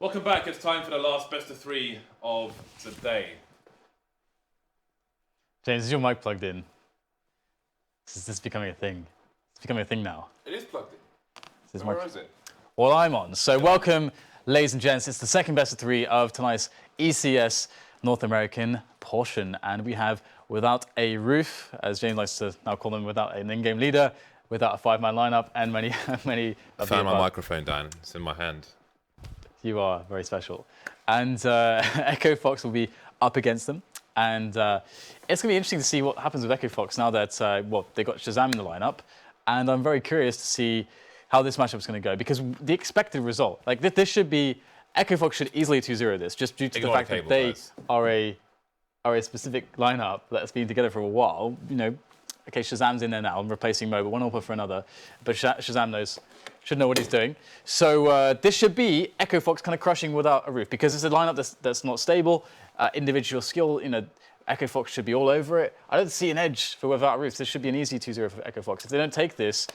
Welcome back. It's time for the last best of three of the day. James, is your mic plugged in? This is becoming a thing. It's becoming a thing now. It is plugged in. So where is it? Well, I'm on. So welcome, ladies and gents. It's the second best of three of tonight's ECS North American portion. And we have without a roof, as James likes to now call them, without an in-game leader, without a five-man lineup, and many I found my microphone, Dan. It's in my hand. You are very special. And EchoFox will be up against them. And it's going to be interesting to see what happens with EchoFox now that, they've got ShahZaM in the lineup. And I'm very curious to see how this matchup is going to go. Because the expected result, like this should be, EchoFox should easily 2-0 this, just due to the fact that they are a specific lineup that's been together for a while. You know, okay, ShahZaM's in there now, replacing Mo, but one helper for another. But ShahZaM should know what he's doing. So this should be EchoFox kind of crushing without a roof, because it's a lineup that's not stable. Individual skill, you know, EchoFox should be all over it. I don't see an edge for without a roof. This should be an easy 2-0 for EchoFox. If they don't take this,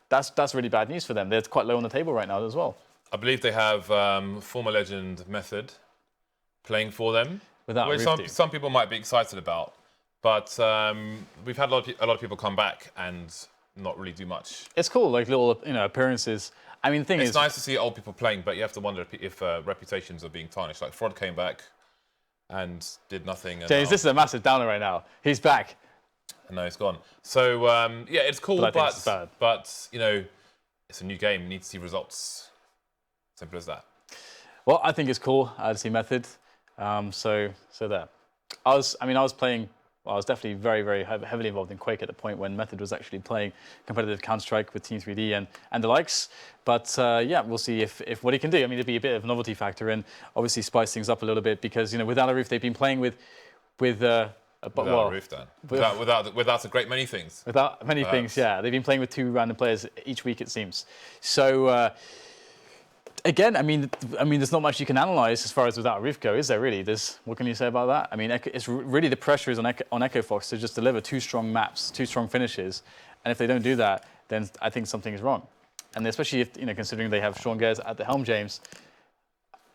that's really bad news for them. They're quite low on the table right now as well. I believe they have former legend Method playing for them, without a roof, some people might be excited about. But we've had a lot of people come back and not really do much. It's cool, like little appearances. I mean, the thing is, it's nice to see old people playing, but you have to wonder if reputations are being tarnished. Like Fraud came back and did nothing. James, this is a massive downer right now. He's back. No, he's gone. So yeah, it's cool, but you know, it's a new game. You need to see results. Simple as that. Well, I think it's cool to see Method. So there. I was playing. Well, I was definitely very, very heavily involved in Quake at the point when Method was actually playing competitive Counter-Strike with Team 3D and the likes. But yeah, we'll see if what he can do. I mean, it'd be a bit of a novelty factor and obviously spice things up a little bit, because without a roof they've been playing with without a roof, Dan. Without a great many things. Without many things, yeah. They've been playing with two random players each week, it seems. So. Again, I mean, there's not much you can analyze as far as without a roof go, is there really? What can you say about that? I mean, it's really the pressure is on EchoFox to just deliver two strong maps, two strong finishes, and if they don't do that, then I think something is wrong. And especially if considering they have Sean Gares at the helm, James,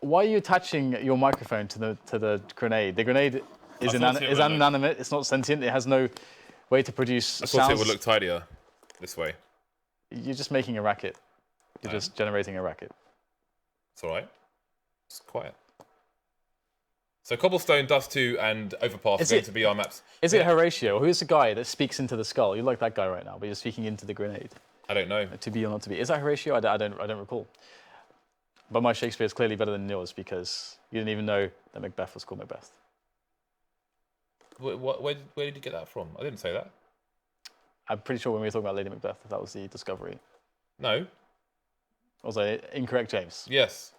why are you attaching your microphone to the grenade? The grenade is inanimate. It's not sentient. It has no way to produce sounds. I thought it would look tidier this way. You're just making a racket. You're just generating a racket. It's all right. It's quiet. So Cobblestone, Dust 2, and Overpass are going to be our maps. Is it Horatio? Who's the guy that speaks into the skull? You're like that guy right now, but you're speaking into the grenade. I don't know. To be or not to be. Is that Horatio? I don't recall. But my Shakespeare is clearly better than yours, because you didn't even know that Macbeth was called Macbeth. Where did you get that from? I didn't say that. I'm pretty sure when we were talking about Lady Macbeth, that was the discovery. No. Was I incorrect, James? Yes.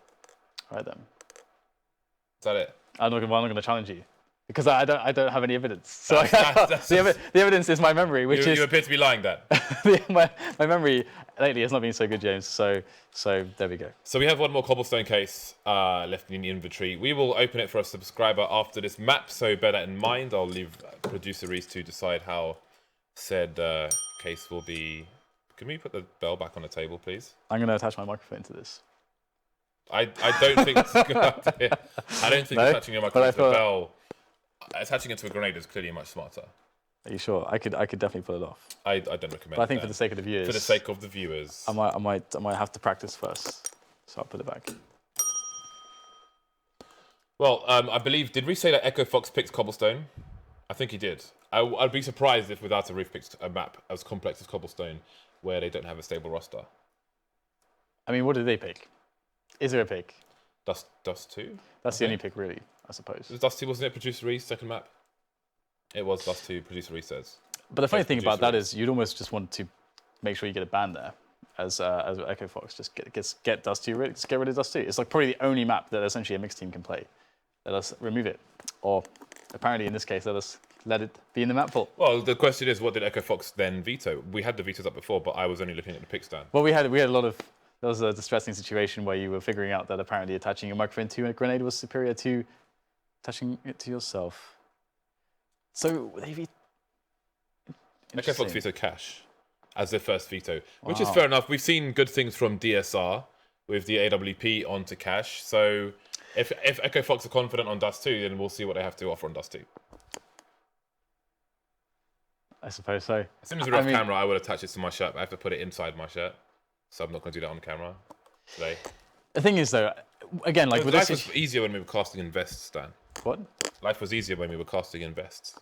All right then. Is that it? I'm not going to challenge you, because I don't have any evidence. So the evidence is my memory, which you appear to be lying, Dan. my memory lately has not been so good, James. So there we go. So we have one more Cobblestone case left in the inventory. We will open it for a subscriber after this map, so bear that in mind. I'll leave producer Reese to decide how said case will be. Can we put the bell back on the table, please? I'm going to attach my microphone to this. I don't think it's a good idea. I don't think attaching your microphone to the bell, attaching it to a grenade is clearly much smarter. Are you sure? I could definitely pull it off. I don't recommend. But I think for the sake of the viewers. For the sake of the viewers. I might have to practice first. So I'll put it back. Well, I believe, did we say that EchoFox picked Cobblestone? I think he did. I'd be surprised if Without a Roof picked a map as complex as Cobblestone, where they don't have a stable roster. I mean, what did they pick? Is there a pick? Dust 2? That's the only pick, really, I suppose. Dust 2, wasn't it? Producer Reese, second map? It was Dust 2, Producer Reese says. But the funny thing about that is you'd almost just want to make sure you get a ban there as EchoFox. Just get Dust 2 rid. Just get rid of Dust 2. It's like probably the only map that essentially a mixed team can play. Let us remove it. Or apparently in this case, let it be in the map pool. Well, the question is, what did EchoFox then veto? We had the vetoes up before, but I was only looking at the pick stand. Well, we had a lot of. There was a distressing situation where you were figuring out that apparently attaching your microphone to a grenade was superior to attaching it to yourself. So they EchoFox vetoed Cash as their first veto, which is fair enough. We've seen good things from DSR with the AWP onto Cash. So if EchoFox are confident on Dust 2, then we'll see what they have to offer on Dust 2. I suppose so. As soon as we're off camera, I will attach it to my shirt, but I have to put it inside my shirt. So I'm not going to do that on camera today. The thing is, though, again, like with life was easier when we were casting in vests, Dan. What? Life was easier when we were casting in vests.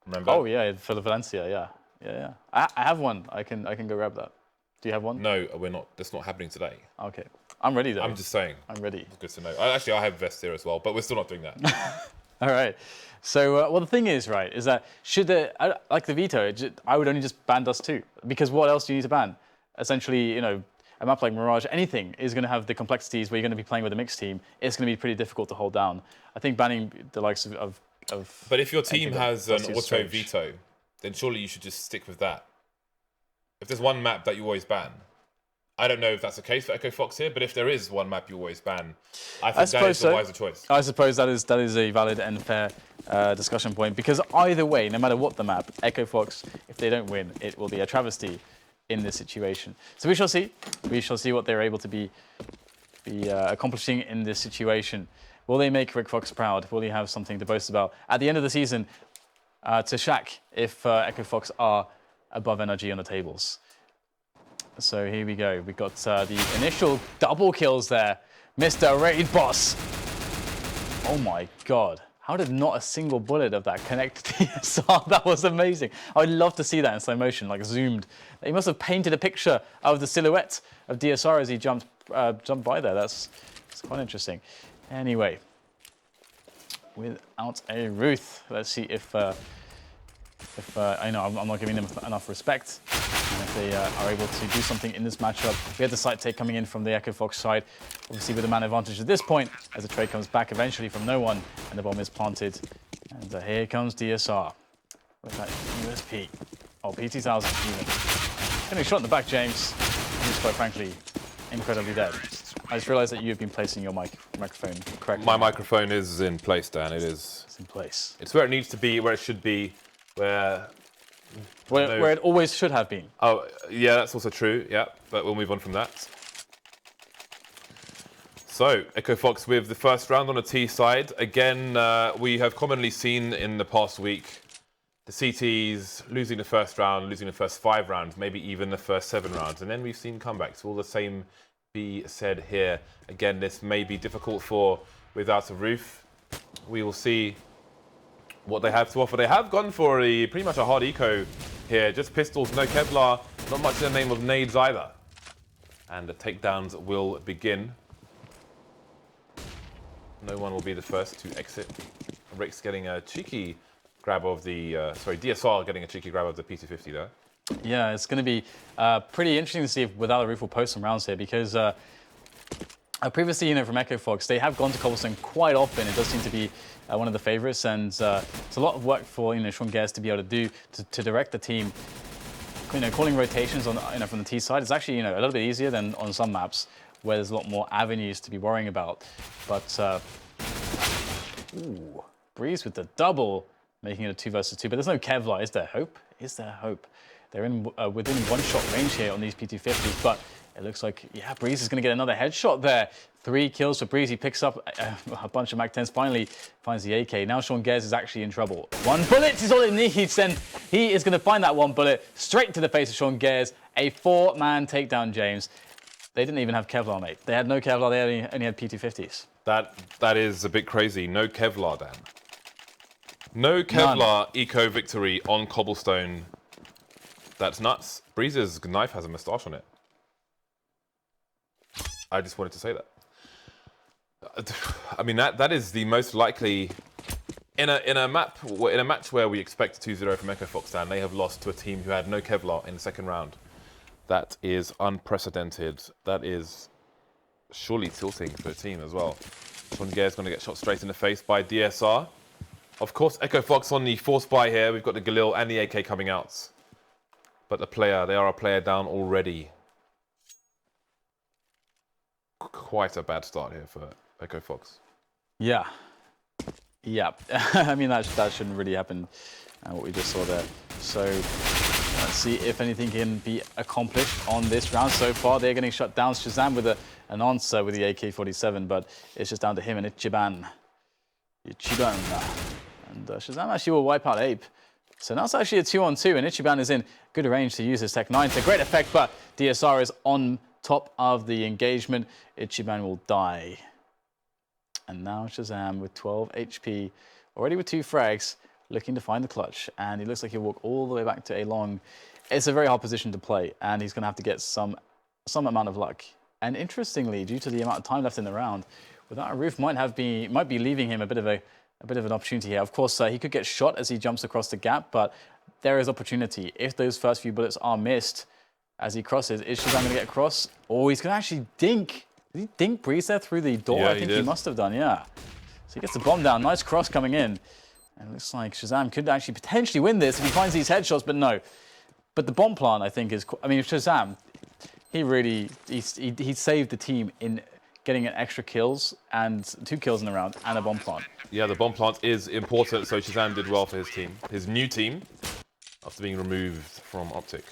Remember? Oh yeah, for the Valencia, yeah. I have one. I can go grab that. Do you have one? No, we're not. That's not happening today. Okay, I'm ready though. I'm just saying. I'm ready. Good to know. Actually, I have vests here as well, but we're still not doing that. All right. So, well, the thing is, right, is that like the veto, I would only just ban Dust 2, because what else do you need to ban? Essentially, you know, a map like Mirage, anything is going to have the complexities where you're going to be playing with a mixed team. It's going to be pretty difficult to hold down. I think banning the likes of but if your team has an auto strange. veto, then surely you should just stick with that. If there's one map that you always ban, I don't know if that's the case for EchoFox here, but if there is one map you always ban, I think that is the wiser choice. I suppose that is a valid and fair discussion point, because either way, no matter what the map, EchoFox, if they don't win, it will be a travesty in this situation. So we shall see. We shall see what they're able to be accomplishing in this situation. Will they make Rick Fox proud? Will he have something to boast about at the end of the season to Shaq if EchoFox are above NRG on the tables? So here we go. We got the initial double kills there. Mr. Raid Boss. Oh my God. How did not a single bullet of that connect to DSR? That was amazing. I'd love to see that in slow motion, like zoomed. He must have painted a picture of the silhouette of DSR as he jumped by there. That's quite interesting. Anyway, without a Ruth, let's see if I know I'm not giving them enough respect, and if they are able to do something in this matchup. We had the site take coming in from the EchoFox side, obviously with a man advantage at this point, as the trade comes back eventually from no one, and the bomb is planted. And here comes DSR with that USP. Oh, P2000 even. Getting shot in the back, James. He's quite frankly incredibly dead. I just realised that you have been placing your microphone correctly. My microphone is in place, Dan. It is. It's in place. It's where it needs to be, where it should be, where it always should have been. Oh, yeah, that's also true. Yeah, but we'll move on from that. So, EchoFox with the first round on the T side. Again, we have commonly seen in the past week the CTs losing the first round, losing the first 5 rounds, maybe even the first 7 rounds. And then we've seen comebacks. Will the same be said here? Again, this may be difficult for Without a Roof. We will see what they have to offer. They have gone for pretty much a hard eco here. Just pistols, no Kevlar, not much in the name of nades either. And the takedowns will begin. No one will be the first to exit. Rick's getting a cheeky grab of the, DSR getting a cheeky grab of the P250 there. Yeah, it's going to be pretty interesting to see if Without a Roof will post some rounds here, because previously, you know, from EchoFox, they have gone to Cobblestone quite often. It does seem to be one of the favorites, and it's a lot of work for, you know, Sean Gares to be able to do to direct the team. You know, calling rotations on, you know, from the T side is actually, you know, a little bit easier than on some maps where there's a lot more avenues to be worrying about. But ooh, Brehze with the double, making it a 2 versus 2. But there's no Kevlar. Is there hope? Is there hope? They're in within one-shot range here on these P250s, but it looks like, yeah, Brehze is going to get another headshot there. 3 kills for Brehze. He picks up a bunch of MAC-10s, finally finds the AK. Now Sean Gares is actually in trouble. 1 bullet is all it needs, and he is going to find that 1 bullet straight to the face of Sean Gares. A 4-man takedown, James. They didn't even have Kevlar, mate. They had no Kevlar. They only had P250s. That is a bit crazy. No Kevlar, Dan. No Kevlar eco victory on Cobblestone. That's nuts. Brehze's knife has a moustache on it. I just wanted to say that. I mean, that is the most likely in a match where we expect 2-0 from EchoFox, Dan. They have lost to a team who had no Kevlar in the second round. That is unprecedented. That is surely tilting for a team as well. Sean Gares going to get shot straight in the face by DSR. Of course, EchoFox on the force buy here. We've got the Galil and the AK coming out. But they are a player down already. Quite a bad start here for EchoFox. Yeah. Yeah. I mean, that shouldn't really happen, what we just saw there. So, Let's see if anything can be accomplished on this round. So far, they're getting shut down. ShahZaM with an answer with the AK-47, but it's just down to him and ichibaNNN. And ShahZaM actually will wipe out Ape. So now it's actually a 2-on-2, and ichibaNNN is in good range to use his Tech 9 to great effect, but DSR is on top of the engagement. ichibaNNN will die. And now ShahZaM with 12 HP, already with 2 frags, looking to find the clutch. And he looks like he'll walk all the way back to A long. It's a very hard position to play, and he's going to have to get some amount of luck. And interestingly, due to the amount of time left in the round, without a roof might be leaving him a bit of an opportunity here. Of course, he could get shot as he jumps across the gap, but there is opportunity. If those first few bullets are missed as he crosses, is ShahZaM going to get across? Oh, he's going to actually dink. Did he dink Brehze there through the door? Yeah, I think he must have done, yeah. So he gets the bomb down. Nice cross coming in. And it looks like ShahZaM could actually potentially win this if he finds these headshots, but no. But the bomb plant, I think, is... I mean, ShahZaM, he saved the team in getting an extra kills and 2 kills in the round and a bomb plant. Yeah, the bomb plant is important, so ShahZaM did well for his team. His new team, after being removed from Optic.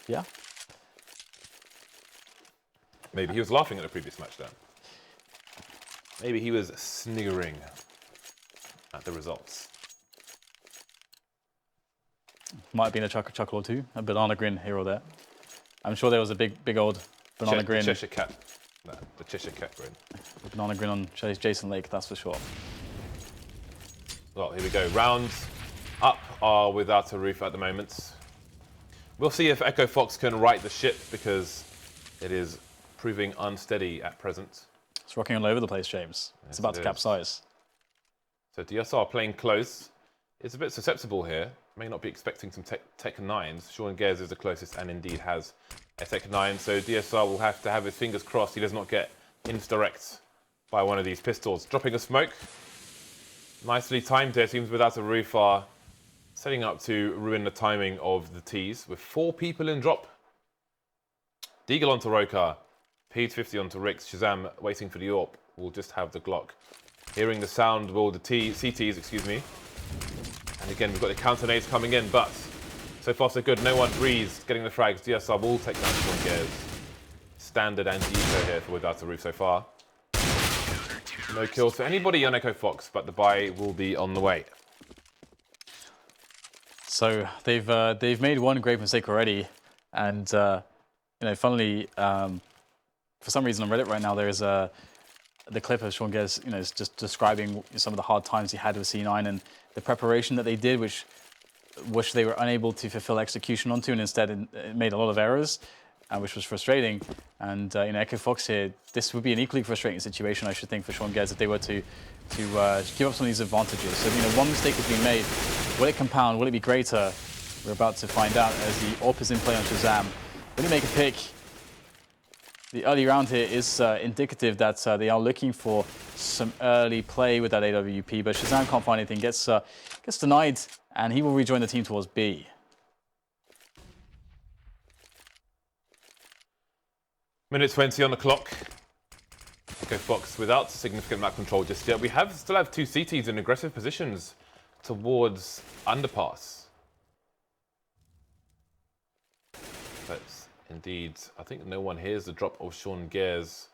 Yeah. Maybe he was laughing at the previous match then. Maybe he was sniggering at the results. Might have been a chuckle or two, a banana grin here or there. I'm sure there was a big old banana grin. The Cheshire Cat. No, the Cheshire Cat grin. A banana grin on Jason Lake, that's for sure. Well, here we go. Rounds up are without a roof at the moment. We'll see if EchoFox can right the ship, because it is proving unsteady at present. It's rocking all over the place, James. It's about to capsize. So DSR playing close. It's a bit susceptible here. May not be expecting some Tech 9s. Sean Gares is the closest and indeed has a Tech 9. So DSR will have to have his fingers crossed he does not get insta-wrecked by one of these pistols. Dropping a smoke. Nicely timed here. Teams without a roof are setting up to ruin the timing of the Ts with 4 people in drop. Deagle onto roca. P50 onto Rix. ShahZaM waiting for the AWP. Will just have the Glock. Hearing the sound will the CTs, excuse me. And again, we've got the counter nades coming in, but so far so good. No one. Brehze getting the frags. DSR will take down Sean Gares. Standard anti-eco here for without a roof so far. No kills for anybody on EchoFox, but the buy will be on the way. So they've made one grave mistake already, and funnily, for some reason on Reddit right now there is the clip of Sean Gares, is just describing some of the hard times he had with C9 and the preparation that they did, which they were unable to fulfill execution onto, and instead it made a lot of errors, which was frustrating. And EchoFox here, this would be an equally frustrating situation, I should think, for Sean Gares if they were to give up some of these advantages. So one mistake has been made. Will it compound? Will it be greater? We're about to find out as the AWP is in play on ShahZaM. Will he make a pick? The early round here is indicative that they are looking for some early play with that AWP, but ShahZaM can't find anything, gets denied, and he will rejoin the team towards B. Minute 20 on the clock. EchoFox without significant map control just yet. We still have 2 CTs in aggressive positions towards underpass. But indeed, I think no one hears the drop of Sean Gares.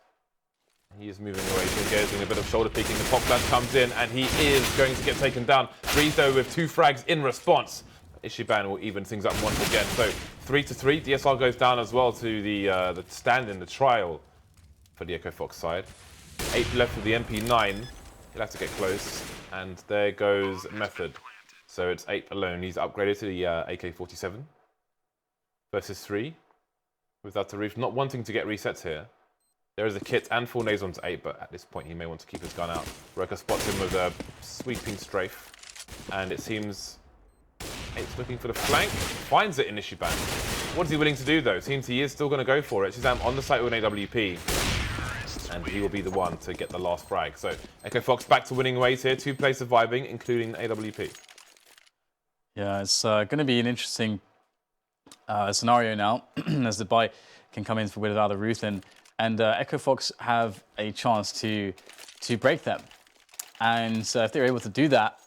He is moving away. Sean Gares doing a bit of shoulder peeking. The pop flash comes in, and he is going to get taken down. Brehze, though, with 2 frags in response. ichibaNNN will even things up once again. So 3-3. DSR goes down as well to the stand-in, the trial for the EchoFox side. 8 left with the MP9. He'll have to get close. And there goes Method. So it's 8 alone. He's upgraded to the AK-47 versus 3. Without the roof, not wanting to get resets here. There is a kit and 4 nades onto 8, but at this point he may want to keep his gun out. roca spots him with a sweeping strafe. And it seems 8's looking for the flank. Finds it in ichibaNNN. What is he willing to do, though? It seems he is still going to go for it. ShahZaM on the site with an AWP. And he will be the one to get the last frag. So EchoFox back to winning ways here. 2 players surviving, including the AWP. Yeah, it's going to be an interesting scenario now, as the buy can come in without a roof, and EchoFox have a chance to break them. And if they're able to do that,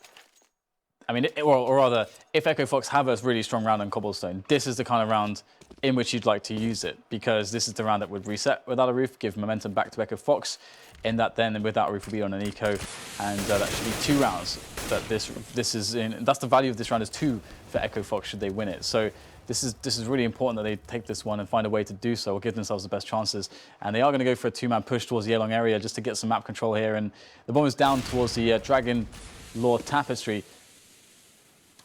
I mean, or rather, if EchoFox have a really strong round on Cobblestone, this is the kind of round in which you'd like to use it, because this is the round that would reset without a roof, give momentum back to EchoFox, in that then without a roof will be on an eco, and that should be 2 rounds. That this is in. That's the value of this round, is 2 for EchoFox should they win it. So this is really important that they take this one and find a way to do so, or give themselves the best chances. And they are going to go for a 2-man push towards the A-long area just to get some map control here. And the bomb is down towards the Dragon Lord Tapestry.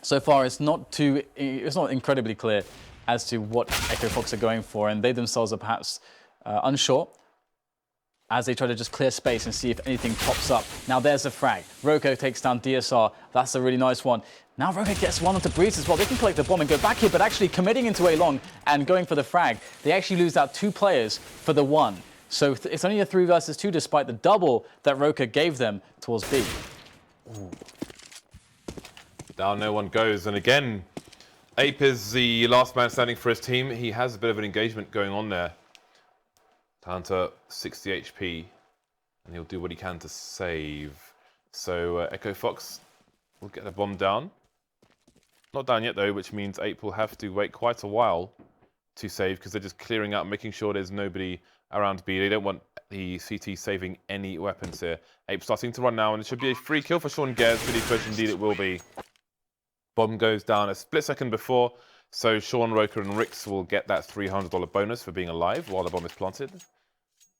So far, it's not incredibly clear as to what EchoFox are going for, and they themselves are perhaps unsure as they try to just clear space and see if anything pops up. Now there's the frag. roca takes down DSR. That's a really nice one. Now roca gets one onto Brehze as well. They can collect the bomb and go back here, but actually committing into A-long and going for the frag, they actually lose out 2 players for the 1. So it's only a 3 versus 2 despite the double that roca gave them towards B. Ooh. Down no one goes, and again, Ape is the last man standing for his team. He has a bit of an engagement going on there. Down to 60 HP, and he'll do what he can to save. So EchoFox will get the bomb down. Not down yet though, which means Ape will have to wait quite a while to save, because they're just clearing out, making sure there's nobody around B. They don't want the CT saving any weapons here. Ape starting to run now, and it should be a free kill for Sean Gares. Really push, indeed it will be. Bomb goes down a split second before, so Sean, roca, and Rix will get that $300 bonus for being alive while the bomb is planted.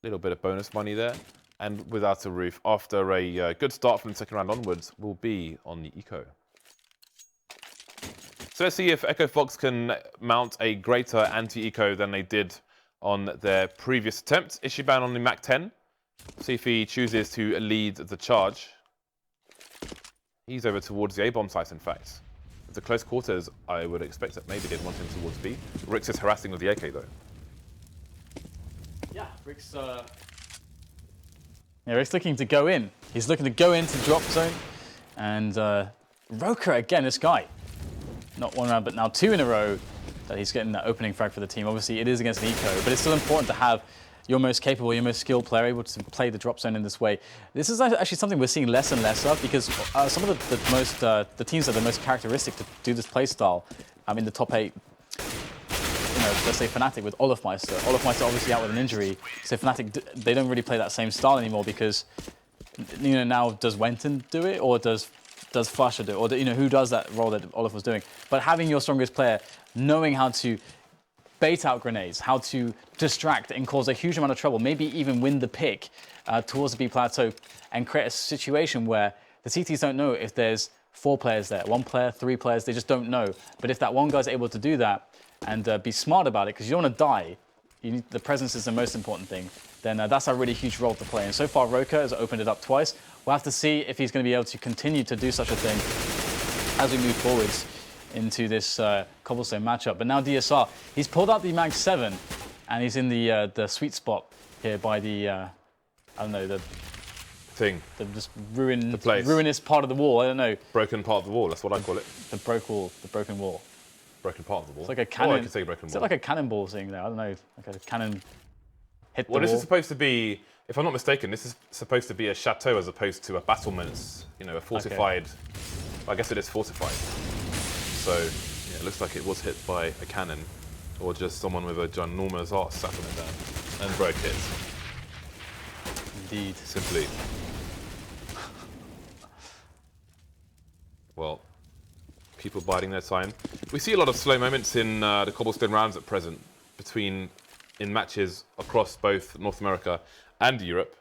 Little bit of bonus money there, and without a roof, after a good start from the second round onwards, will be on the eco. So let's see if EchoFox can mount a greater anti-eco than they did on their previous attempt. ichibaNNN on the Mach 10. See if he chooses to lead the charge. He's over towards the A-bomb site, in fact. The close quarters, I would expect that maybe they'd want him towards B. Rix is harassing with the AK though. Yeah, Rix looking to go in. He's looking to go into drop zone. And roca, again, this guy. Not 1 round, but now 2 in a row that he's getting that opening frag for the team. Obviously, it is against an eco, but it's still important to have your most capable, your most skilled player able to play the drop zone in this way. This is actually something we're seeing less and less of, because some of the teams that are the most characteristic to do this play style, in the top 8, let's say Fnatic with Olofmeister. Olofmeister obviously out with an injury, so Fnatic, they don't really play that same style anymore, because now does Wenton do it, or does Flasher do it, or who does that role that Olof was doing? But having your strongest player knowing how to bait out grenades, how to distract and cause a huge amount of trouble, maybe even win the pick towards the B plateau, and create a situation where the CTs don't know if there's 4 players there, 1 player, 3 players, they just don't know. But if that one guy's able to do that and be smart about it, because you don't want to die, the presence is the most important thing, then that's a really huge role to play. And so far, roca has opened it up twice. We'll have to see if he's going to be able to continue to do such a thing as we move forwards into this Cobblestone matchup. But now DSR, he's pulled out the Mag 7, and he's in the sweet spot here by the, I don't know, the thing. The just ruinous part of the wall, I don't know. Broken part of the wall, that's what I call it. The broken wall. Broken part of the wall. It's like a cannon. Oh, I can say broken wall. Is it like a cannonball thing there? I don't know, like a cannon hit the wall. Well, this is supposed to be, if I'm not mistaken, this is supposed to be a chateau as opposed to a battlements, a fortified, okay. I guess it is fortified. So, yeah, it looks like it was hit by a cannon, or just someone with a ginormous arse sat on it down and broke it. Indeed. Simply. Well, people biding their time. We see a lot of slow moments in the Cobblestone rounds at present, in matches across both North America and Europe.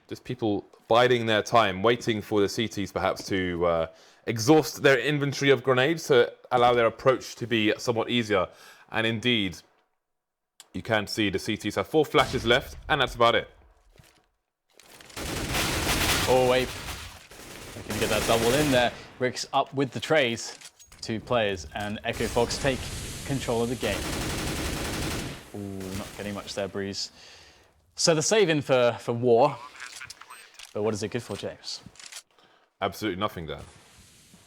Just people biding their time, waiting for the CTs perhaps to exhaust their inventory of grenades to allow their approach to be somewhat easier. And indeed, you can see the CTs have 4 flashes left, and that's about it. Oh, Ape. Looking to get that double in there. Rix up with the trays. 2 players, and EchoFox take control of the game. Ooh, not getting much there, Brehze. So the save in for war. But what is it good for, James? Absolutely nothing, Dan.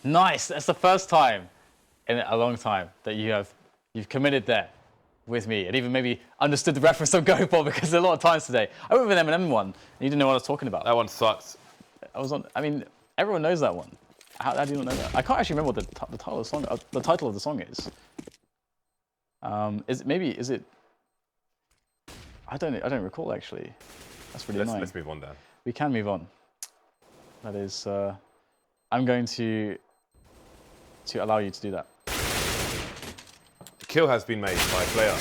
Nice. That's the first time in a long time that you've committed there with me, and even maybe understood the reference I'm going for, because there's a lot of times today. I went with an M1, and you didn't know what I was talking about. That one sucks. I mean, everyone knows that one. How do you not know that? I can't actually remember what the title of the song. The title of the song is. Is it? I don't recall actually. That's really annoying. Let's move on, Dan. We can move on. That is. I'm going to allow you to do that. A kill has been made by a player.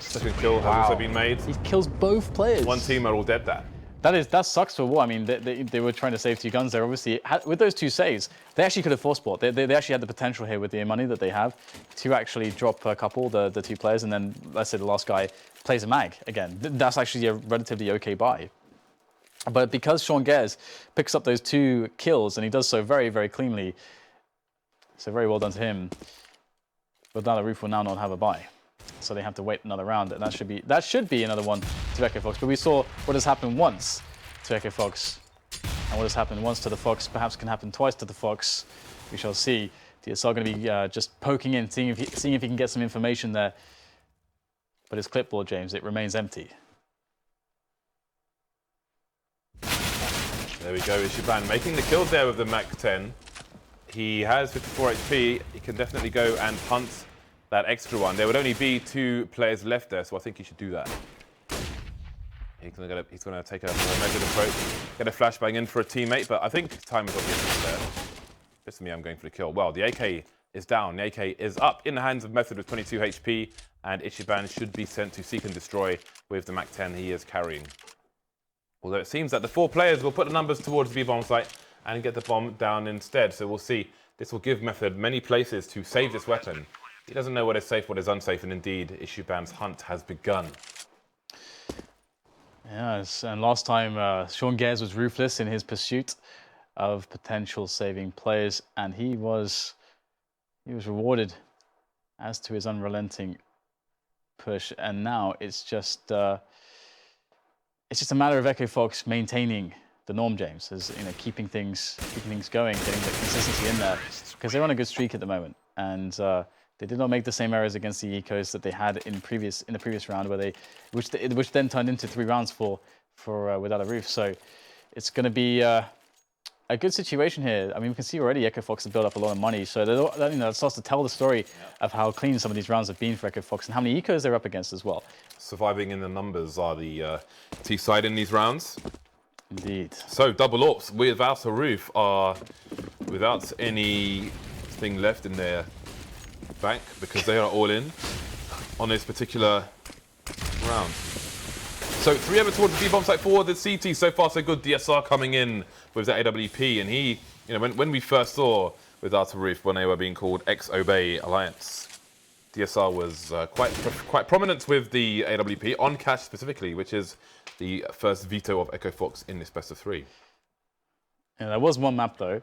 Second kill has also been made. He kills both players. One team are all dead there. That sucks for War. I mean, they were trying to save 2 guns there. Obviously, with those 2 saves, they actually could have forced bought. They actually had the potential here with the money that they have to actually drop a couple, the 2 players, and then let's say the last guy plays a mag again. That's actually a relatively okay buy. But because Sean Gares picks up those 2 kills, and he does so very, very cleanly, so very well done to him. But now the Roof will now not have a buy. So they have to wait another round, and that should be another one to EchoFox. But we saw what has happened once to EchoFox, and what has happened once to the Fox perhaps can happen twice to the Fox. We shall see. DSR going to be just poking in, seeing if he can get some information there. But his clipboard, James, it remains empty. There we go, ichibaNNN making the kill there with the Mach 10. He has 54 HP. He can definitely go and hunt that extra one. There would only be 2 players left there, so I think he should do that. He's going to take a more measured approach, get a flashbang in for a teammate, but I think time is of the essence there. Just for me, I'm going for the kill. Well, the AK is down. The AK is up in the hands of Method with 22 HP, and ichibaNNN should be sent to seek and destroy with the Mach 10 he is carrying. Although it seems that the 4 players will put the numbers towards the B-bomb site and get the bomb down instead. So we'll see. This will give Method many places to save this weapon. He doesn't know what is safe, what is unsafe, and indeed, ichibaNNN's hunt has begun. Yes, and last time Sean Gares was ruthless in his pursuit of potential saving players, and he was rewarded as to his unrelenting push. And now it's just a matter of EchoFox maintaining the norm, James, as keeping things going, getting the consistency in there, because they're on a good streak at the moment, and they did not make the same errors against the Ecos that they had in the previous round, which then turned into 3 rounds for without a roof. So it's going to be a good situation here. I mean, we can see already EchoFox has built up a lot of money, so that starts to tell the story of how clean some of these rounds have been for EchoFox and how many Ecos they're up against as well. Surviving in the numbers are the T side in these rounds. Indeed. So double AWPs without a roof are without anything left in their bank because they are all in on this particular round. So 3 over towards the B-bomb site for the CT. So far so good. DSR coming in with the AWP, and he, when we first saw without a roof when they were being called X-Obey Alliance, DSR was quite prominent with the AWP on cash specifically, which is the first veto of EchoFox in this best of 3. Yeah, there was one map though,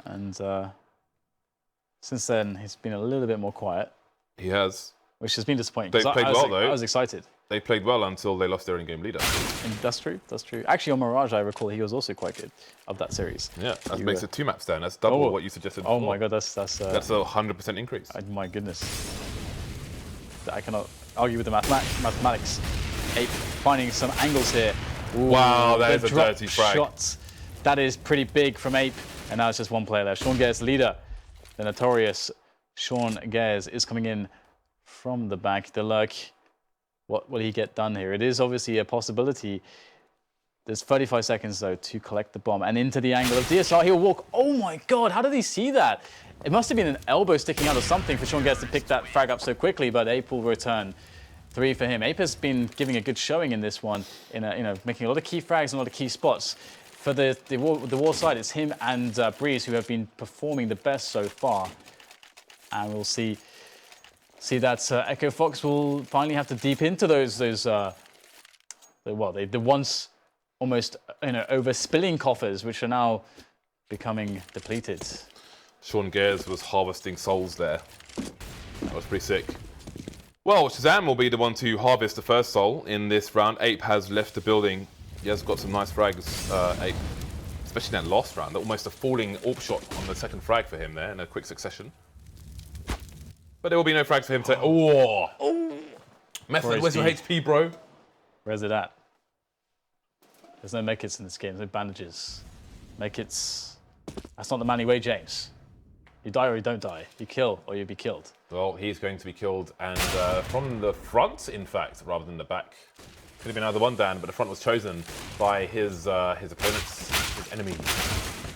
and since then he's been a little bit more quiet. He has, which has been disappointing. They played well though. I was excited. They played well until they lost their in-game leader. And that's true. That's true. Actually, on Mirage, I recall he was also quite good of that series. Yeah, that makes it 2 maps down. That's double what you suggested before. Oh my god, that's a 100% increase. My goodness. I cannot argue with the mathematics. Ape finding some angles here. Ooh, wow, that is a dirty frag. Shots. That is pretty big from Ape. And now it's just 1 player left. Sean Gares, the leader. The notorious Sean Gares is coming in from the back. The lurk. What will he get done here? It is obviously a possibility. There's 35 seconds, though, to collect the bomb. And into the angle of DSR, he'll walk. Oh, my God. How did he see that? It must have been an elbow sticking out or something for Sean Gares to pick that frag up so quickly, but Ape will return. 3 for him. Ape has been giving a good showing in this one, making a lot of key frags and a lot of key spots. For the war side, it's him and Brehze who have been performing the best so far. And we'll see that EchoFox will finally have to deep into those the once almost overspilling coffers, which are now becoming depleted. Sean Gares was harvesting souls there. That was pretty sick. Well, ShahZaM will be the one to harvest the first soul in this round. Ape has left the building. He has got some nice frags, Ape, especially in that last round. Almost a falling AWP shot on the second frag for him there in a quick succession. But there will be no frags for him to... Oh! Method, where's your HP, bro? Where's it at? There's no medkits in this game, no bandages. Medkits That's not the manly way, James. You die or you don't die. You kill or you'll be killed. Well, he's going to be killed, and from the front, in fact, rather than the back. Could have been either one, Dan, but the front was chosen by his opponents, his enemy.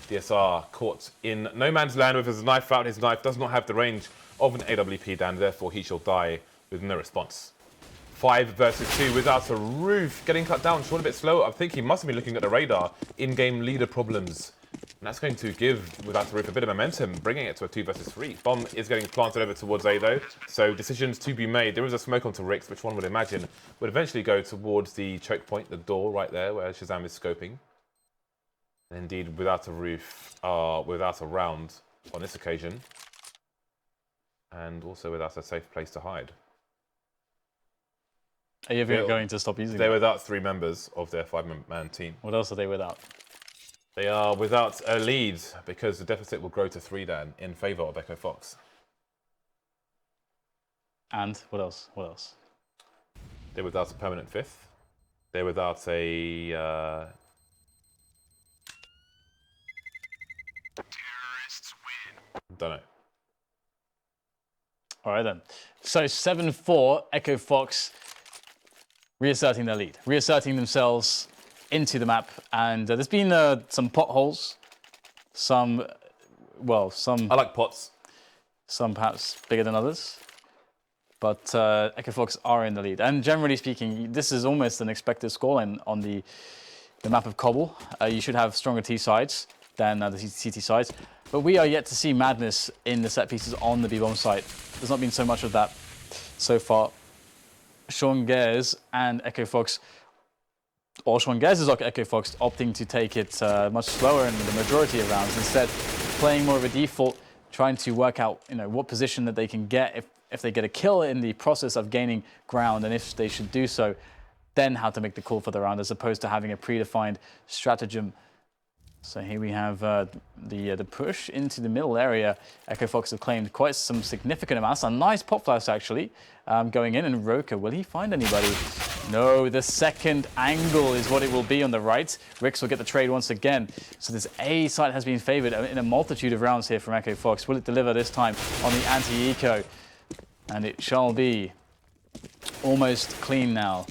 DSR caught in no man's land with his knife out. His knife does not have the range of an AWP, Dan, therefore he shall die with no response. 5 versus 2 without a roof, getting cut down, short a bit slow. I think he must have been looking at the radar. In-game leader problems. And that's going to give Without a Roof a bit of momentum, bringing it to a 2 versus 3. Bomb is getting planted over towards A though, so decisions to be made. There is a smoke onto Rix, which one would imagine would eventually go towards the choke point, the door right there where ShahZaM is scoping. And indeed, Without a Roof are without a round on this occasion, and also without a safe place to hide. Are you ever going to stop using They're that? without 3 members of their 5-man team. What else are they without? They are without a lead because the deficit will grow to 3, Dan, in favour of EchoFox. And what else? What else? They're without a permanent 5th. They're without a... Terrorists win. Don't know. All right then. So 7-4, EchoFox reasserting their lead, reasserting themselves into the map, and there's been some potholes, some I like pots. some perhaps bigger than others, but EchoFox are in the lead. And generally speaking, this is almost an expected scoreline on the map of Cobble. You should have stronger T sides than the CT sides, but we are yet to see madness in the set pieces on the B-bomb site. There's not been so much of that so far. Sean Gares and EchoFox, or Sean Gares is EchoFox, opting to take it much slower in the majority of rounds, instead playing more of a default, trying to work out what position that they can get if they get a kill in the process of gaining ground, and if they should do so, then how to make the call for the round, as opposed to having a predefined stratagem. So here we have the push into the middle area. EchoFox have claimed quite some significant amounts. A nice pop flash actually going in, and Roca, will he find anybody? No, the second angle is what it will be on the right. Rix will get the trade once again. So this A site has been favored in a multitude of rounds here from EchoFox. Will it deliver this time on the anti-eco? And it shall be almost clean now.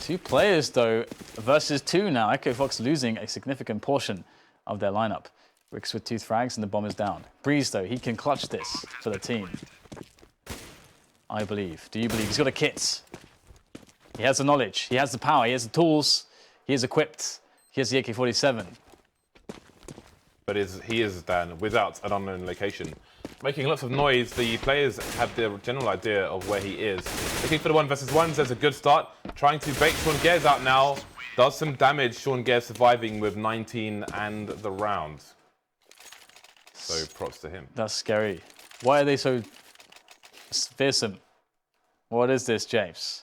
2 players though versus 2 now. EchoFox losing a significant portion of their lineup. Rix with 2 frags and the bomb is down. Brehze though, he can clutch this for the team. I believe. Do you believe? He's got a kit. He has the knowledge. He has the power. He has the tools. He is equipped. He has the AK-47. But he is, Dan, without an unknown location. Making lots of noise, the players have the general idea of where he is. Looking for the 1 versus 1s, there's a good start. Trying to bait Sean Gares out now. Does some damage, Sean Gares surviving with 19 and the round. So props to him. That's scary. Why are they so fearsome? What is this, James?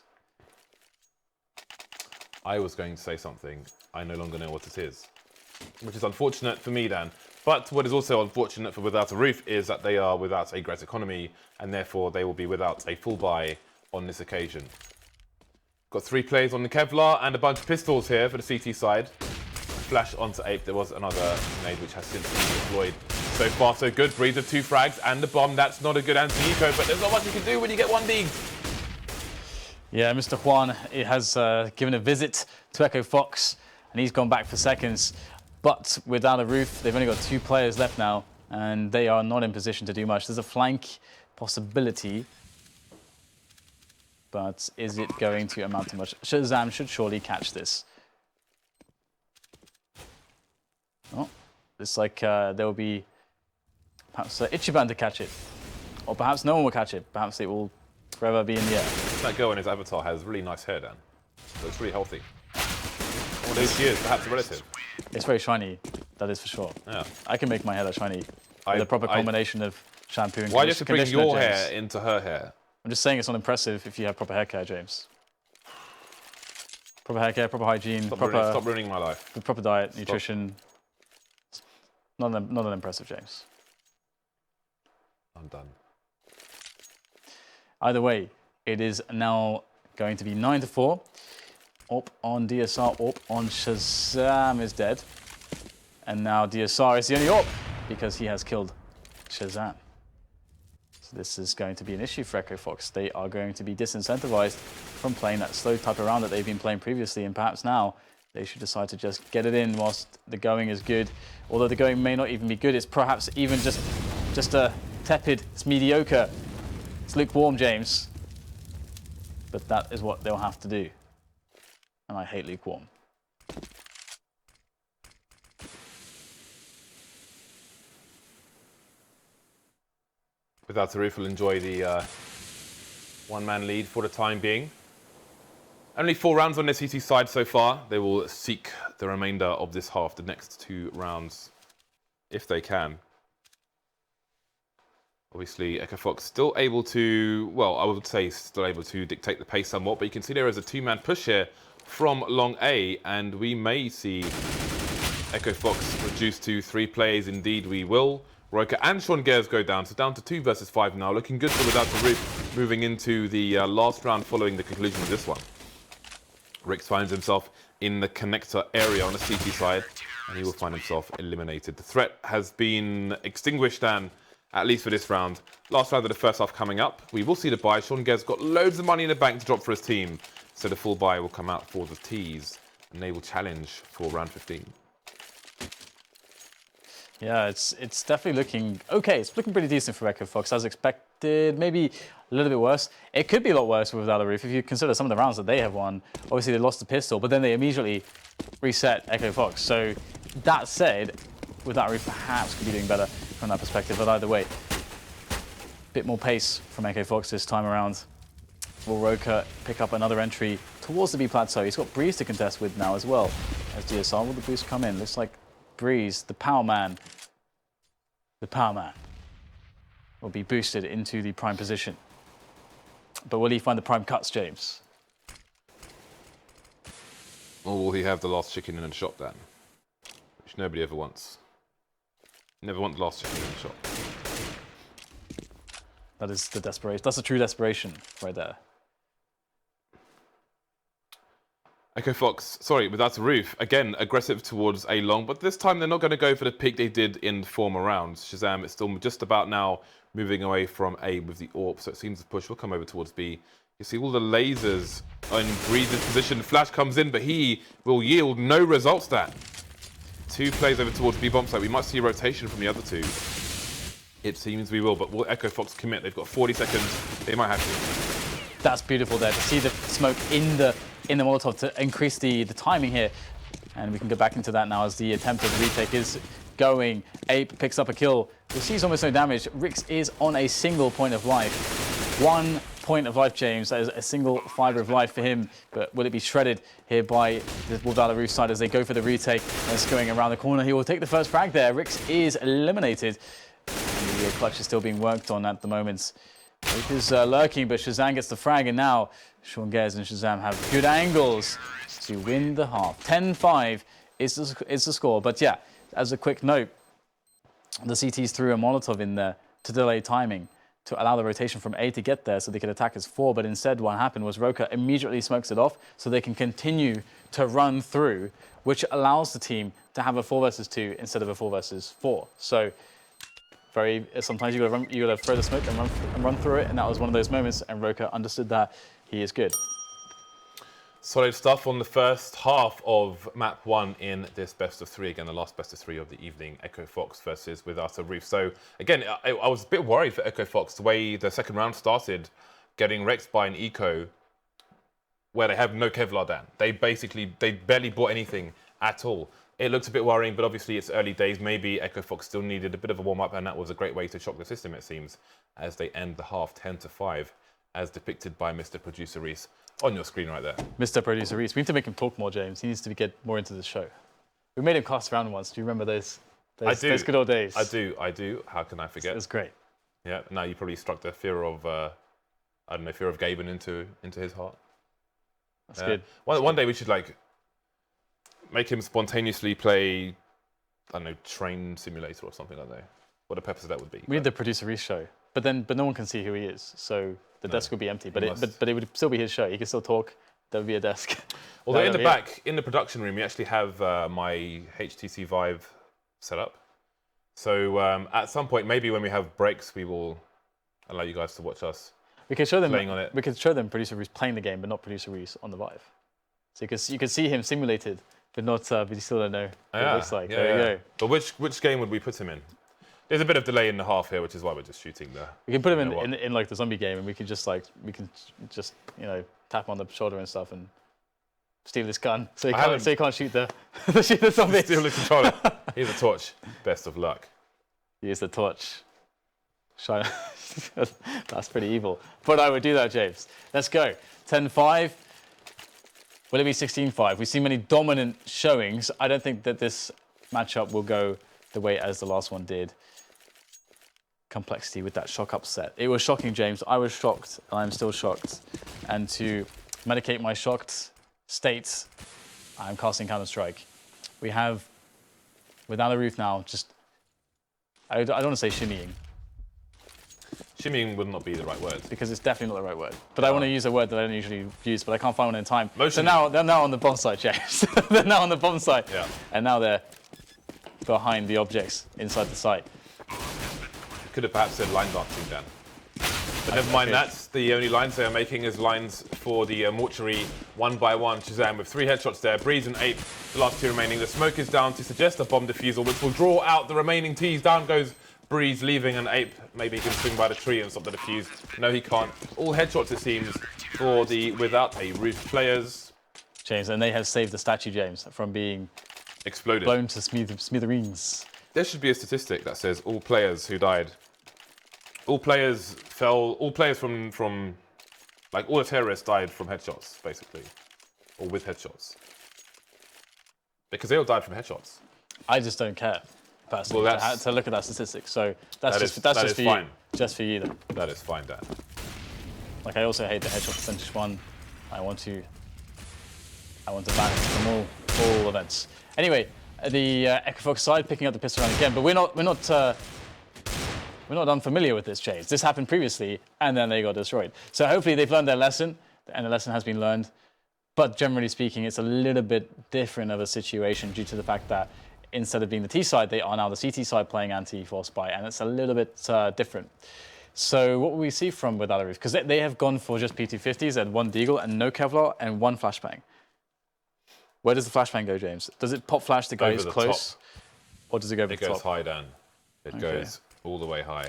I was going to say something. I no longer know what it is. Which is unfortunate for me, Dan. But what is also unfortunate for Without a Roof is that they are without a great economy, and therefore they will be without a full buy on this occasion. Got 3 players on the Kevlar and a bunch of pistols here for the CT side. Flash onto Ape. There was another nade which has since been deployed. So far so good. Brehze with 2 frags and the bomb. That's not a good anti-eco, but there's not much you can do when you get 1 dig. Yeah, Mr. Juan has given a visit to EchoFox, and he's gone back for seconds. But Without a Roof, they've only got 2 players left now, and they are not in position to do much. There's a flank possibility, but is it going to amount to much? ShahZaM should surely catch this. Oh, it's like there will be perhaps ichibaNNN to catch it, or perhaps no one will catch it. Perhaps it will forever be in the air. That girl in his avatar has really nice hair, Dan. Looks really healthy. All those years, perhaps a relative. It's very shiny, that is for sure. Yeah. I can make my hair that shiny with a proper combination of shampoo and Why do you have to bring conditioner, your James. hair into her hair? I'm just saying it's not impressive if you have proper hair care, James. Proper hair care, proper hygiene, Stop ruining my life. proper diet, nutrition. Not an impressive, James. I'm done. Either way, it is now going to be 9-4. Up on DSR, up on ShahZaM is dead. And now DSR is the only up. because he has killed ShahZaM. So this is going to be an issue for EchoFox. They are going to be disincentivized from playing that slow type of round that they've been playing previously, and perhaps now they should decide to just get it in whilst the going is good. Although the going may not even be good, it's perhaps even just a tepid, it's mediocre. It's lukewarm, James. But that is what they'll have to do. And I hate lukewarm. Without the roof, will enjoy the one-man lead for the time being. Only 4 rounds on the CT side so far. They will seek the remainder of this half, the next 2 rounds, if they can. Obviously, EchoFox still able to, well, I would say still able to dictate the pace somewhat, but you can see there is a 2-man push here from long A, and we may see EchoFox reduced to 3 players. Indeed, we will. roca and Gares go down, so down to 2 versus 5 now. Looking good for Without the Roof, moving into the last round following the conclusion of this one. Rix finds himself in the connector area on the CT side, and he will find himself eliminated. The threat has been extinguished, and at least for this round. Last round of the first half coming up. We will see the buy. Gares got loads of money in the bank to drop for his team, so the full buy will come out for the T's, and they will challenge for round 15. Yeah, it's definitely looking okay. It's looking pretty decent for EchoFox, as expected. Maybe a little bit worse. It could be a lot worse without a roof if you consider some of the rounds that they have won. Obviously, they lost the pistol, but then they immediately reset EchoFox. So that said, without a roof, perhaps could be doing better from that perspective. But either way, a bit more pace from EchoFox this time around. Will roca pick up another entry towards the B plateau? He's got Brehze to contest with now as well. As DSR, will the boost come in? Looks like Brehze, the power man, will be boosted into the prime position. But will he find the prime cuts, James? Or will he have the last chicken in a shop then? Which nobody ever wants. Never want the last chicken in a shop. That is the desperation. That's a true desperation right there. EchoFox, sorry, Without a Roof, again, aggressive towards A long, but this time they're not going to go for the pick they did in former rounds. ShahZaM is still just about now moving away from A with the AWP, so it seems the push will come over towards B. You see all the lasers in Brehze's position. Flash comes in, but he will yield no results that. 2 plays over towards B bomb site. We might see a rotation from the other 2. It seems we will, but will EchoFox commit? They've got 40 seconds. They might have to. That's beautiful there to see the smoke in the Molotov to increase the timing here. And we can go back into that now as the attempt of the retake is going. Ape picks up a kill. Receives almost no damage. Rix is on a single point of life. 1 point of life, James. That is a single fiber of life for him. But will it be shredded here by the Without the Roof side as they go for the retake? That's going around the corner. He will take the first frag there. Rix is eliminated. And the clutch is still being worked on at the moment. Ape is lurking, but ShahZaM gets the frag, and now Gares and ShahZaM have good angles to win the half. 10-5 is the score. But yeah, as a quick note, the CTs threw a Molotov in there to delay timing, to allow the rotation from A to get there so they could attack as 4. But instead, what happened was roca immediately smokes it off so they can continue to run through, which allows the team to have a 4 versus 2 instead of a 4 versus 4. So sometimes you gotta throw the smoke and run through it, and that was one of those moments, and roca understood that. He is good. Solid stuff on the first half of map 1 in this best of 3. Again, the last best of 3 of the evening. EchoFox versus Without a Roof. So again, I was a bit worried for EchoFox the way the second round started, getting wrecked by an eco where they have no Kevlar down. They barely bought anything at all. It looks a bit worrying, but obviously it's early days. Maybe EchoFox still needed a bit of a warm-up, and that was a great way to shock the system, it seems, as they end the half 10-5, as depicted by Mr. Producer Reese on your screen right there. Mr. Producer Reese. We need to make him talk more, James. He needs to get more into the show. We made him cast around once. Do you remember those good old days? I do. How can I forget? It was great. Yeah, now you probably struck the fear of, fear of Gaben into his heart. That's good. One day we should, make him spontaneously play, I don't know, train simulator or something like that. What a purpose that would be. We need the Producer Reese show, but no one can see who he is, so the desk would be empty. But it would still be his show. He can still talk. There would be a desk. Although in the back, in the production room, we actually have my HTC Vive set up. So at some point, maybe when we have breaks, we will allow you guys to watch us. We can show them playing on it. We can show them producer Reese playing the game, but not producer Reese on the Vive. So you can see him simulated, but not. But you still don't know what it looks like. There we go. But which game would we put him in? There's a bit of delay in the half here, which is why we're just shooting there. We can put him in like the zombie game, and we can just tap on the shoulder and stuff and steal this gun, so he can't shoot the shoot the zombie. Steal the controller. Here's a torch. Best of luck. Here's the torch. Shine. That's pretty evil. But I would do that, James. Let's go. 10-5. Will it be 16-5? We've seen many dominant showings. I don't think that this matchup will go the way as the last one did. Complexity with that shock upset. It was shocking, James. I was shocked, and I'm still shocked. And to medicate my shocked state, I'm casting Counter-Strike. We have, without a roof now, just, I don't want to say shimmying. Shimmying would not be the right word. Because it's definitely not the right word. But I want to use a word that I don't usually use, but I can't find one in time. Motion. So now they're now on the bomb site, James. They're now on the bomb site. Yeah. And now they're behind the objects inside the site. Could have perhaps said line dancing, Dan. But never mind that. The only lines they are making is lines for the mortuary 1-by-1. ShahZaM with 3 headshots there. Brehze and Ape, the last 2 remaining. The smoke is down to suggest a bomb defusal, which will draw out the remaining Ts. Down goes Brehze, leaving an Ape. Maybe he can swing by the tree and stop the defuse. No, he can't. All headshots, it seems, for the without a roof players. James, and they have saved the statue, James, from being exploded, blown to smithereens. There should be a statistic that says all players who died. All players fell. All players from like all the terrorists died from headshots, basically, or with headshots, because they all died from headshots. I just don't care, personally, well, to look at that statistic. So that's just for fine. You. Just for you, then. That is fine, Dan. Like, I also hate the headshot percentage one. I want to ban it from all events. Anyway, the EchoFox side picking up the pistol round again, but we're not unfamiliar with this, James. This happened previously, and then they got destroyed. So hopefully they've learned their lesson, and the lesson has been learned. But generally speaking, it's a little bit different of a situation due to the fact that instead of being the T side, they are now the CT side playing anti-force buy, and it's a little bit different. So what will we see from Without a Roof? Because they have gone for just P250s and 1 Deagle and no Kevlar and 1 flashbang. Where does the flashbang go, James? Does it pop flash the guys close? Top. Or does it go over the top? It goes high, Dan. It goes all the way high.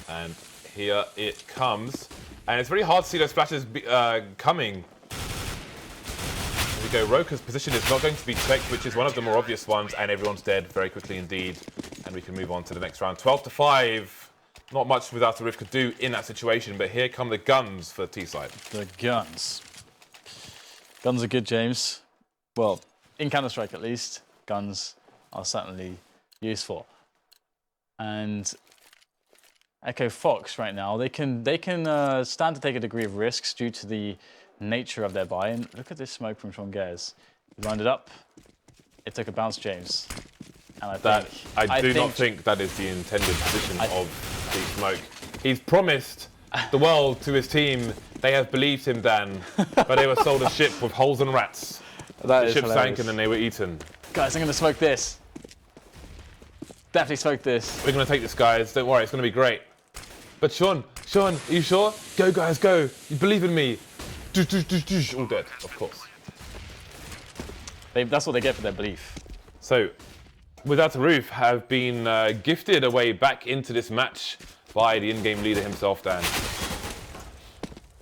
And here it comes. And it's very hard to see those flashes coming. Here we go. Roca's position is not going to be checked, which is one of the more obvious ones. And everyone's dead very quickly indeed. And we can move on to the next round. 12-5. Not much Without a Roof could do in that situation. But here come the guns for the T side. The guns. Guns are good, James. Well, in Counter-Strike at least, guns are certainly useful. And EchoFox right now, they can stand to take a degree of risks due to the nature of their buy. And look at this smoke from Gares. He lined it up. It took a bounce, James. And I do not think that is the intended position of the smoke. He's promised the world to his team. They have believed him, Dan, but they were sold a ship with holes and rats. The ship sank and then they were eaten. Guys, I'm going to smoke this. Definitely smoke this. We're going to take this, guys. Don't worry, it's going to be great. But Sean, are you sure? Go, guys, go. You believe in me. All dead, of course. That's what they get for their belief. So, Without a Roof have been gifted a way back into this match by the in-game leader himself, Dan.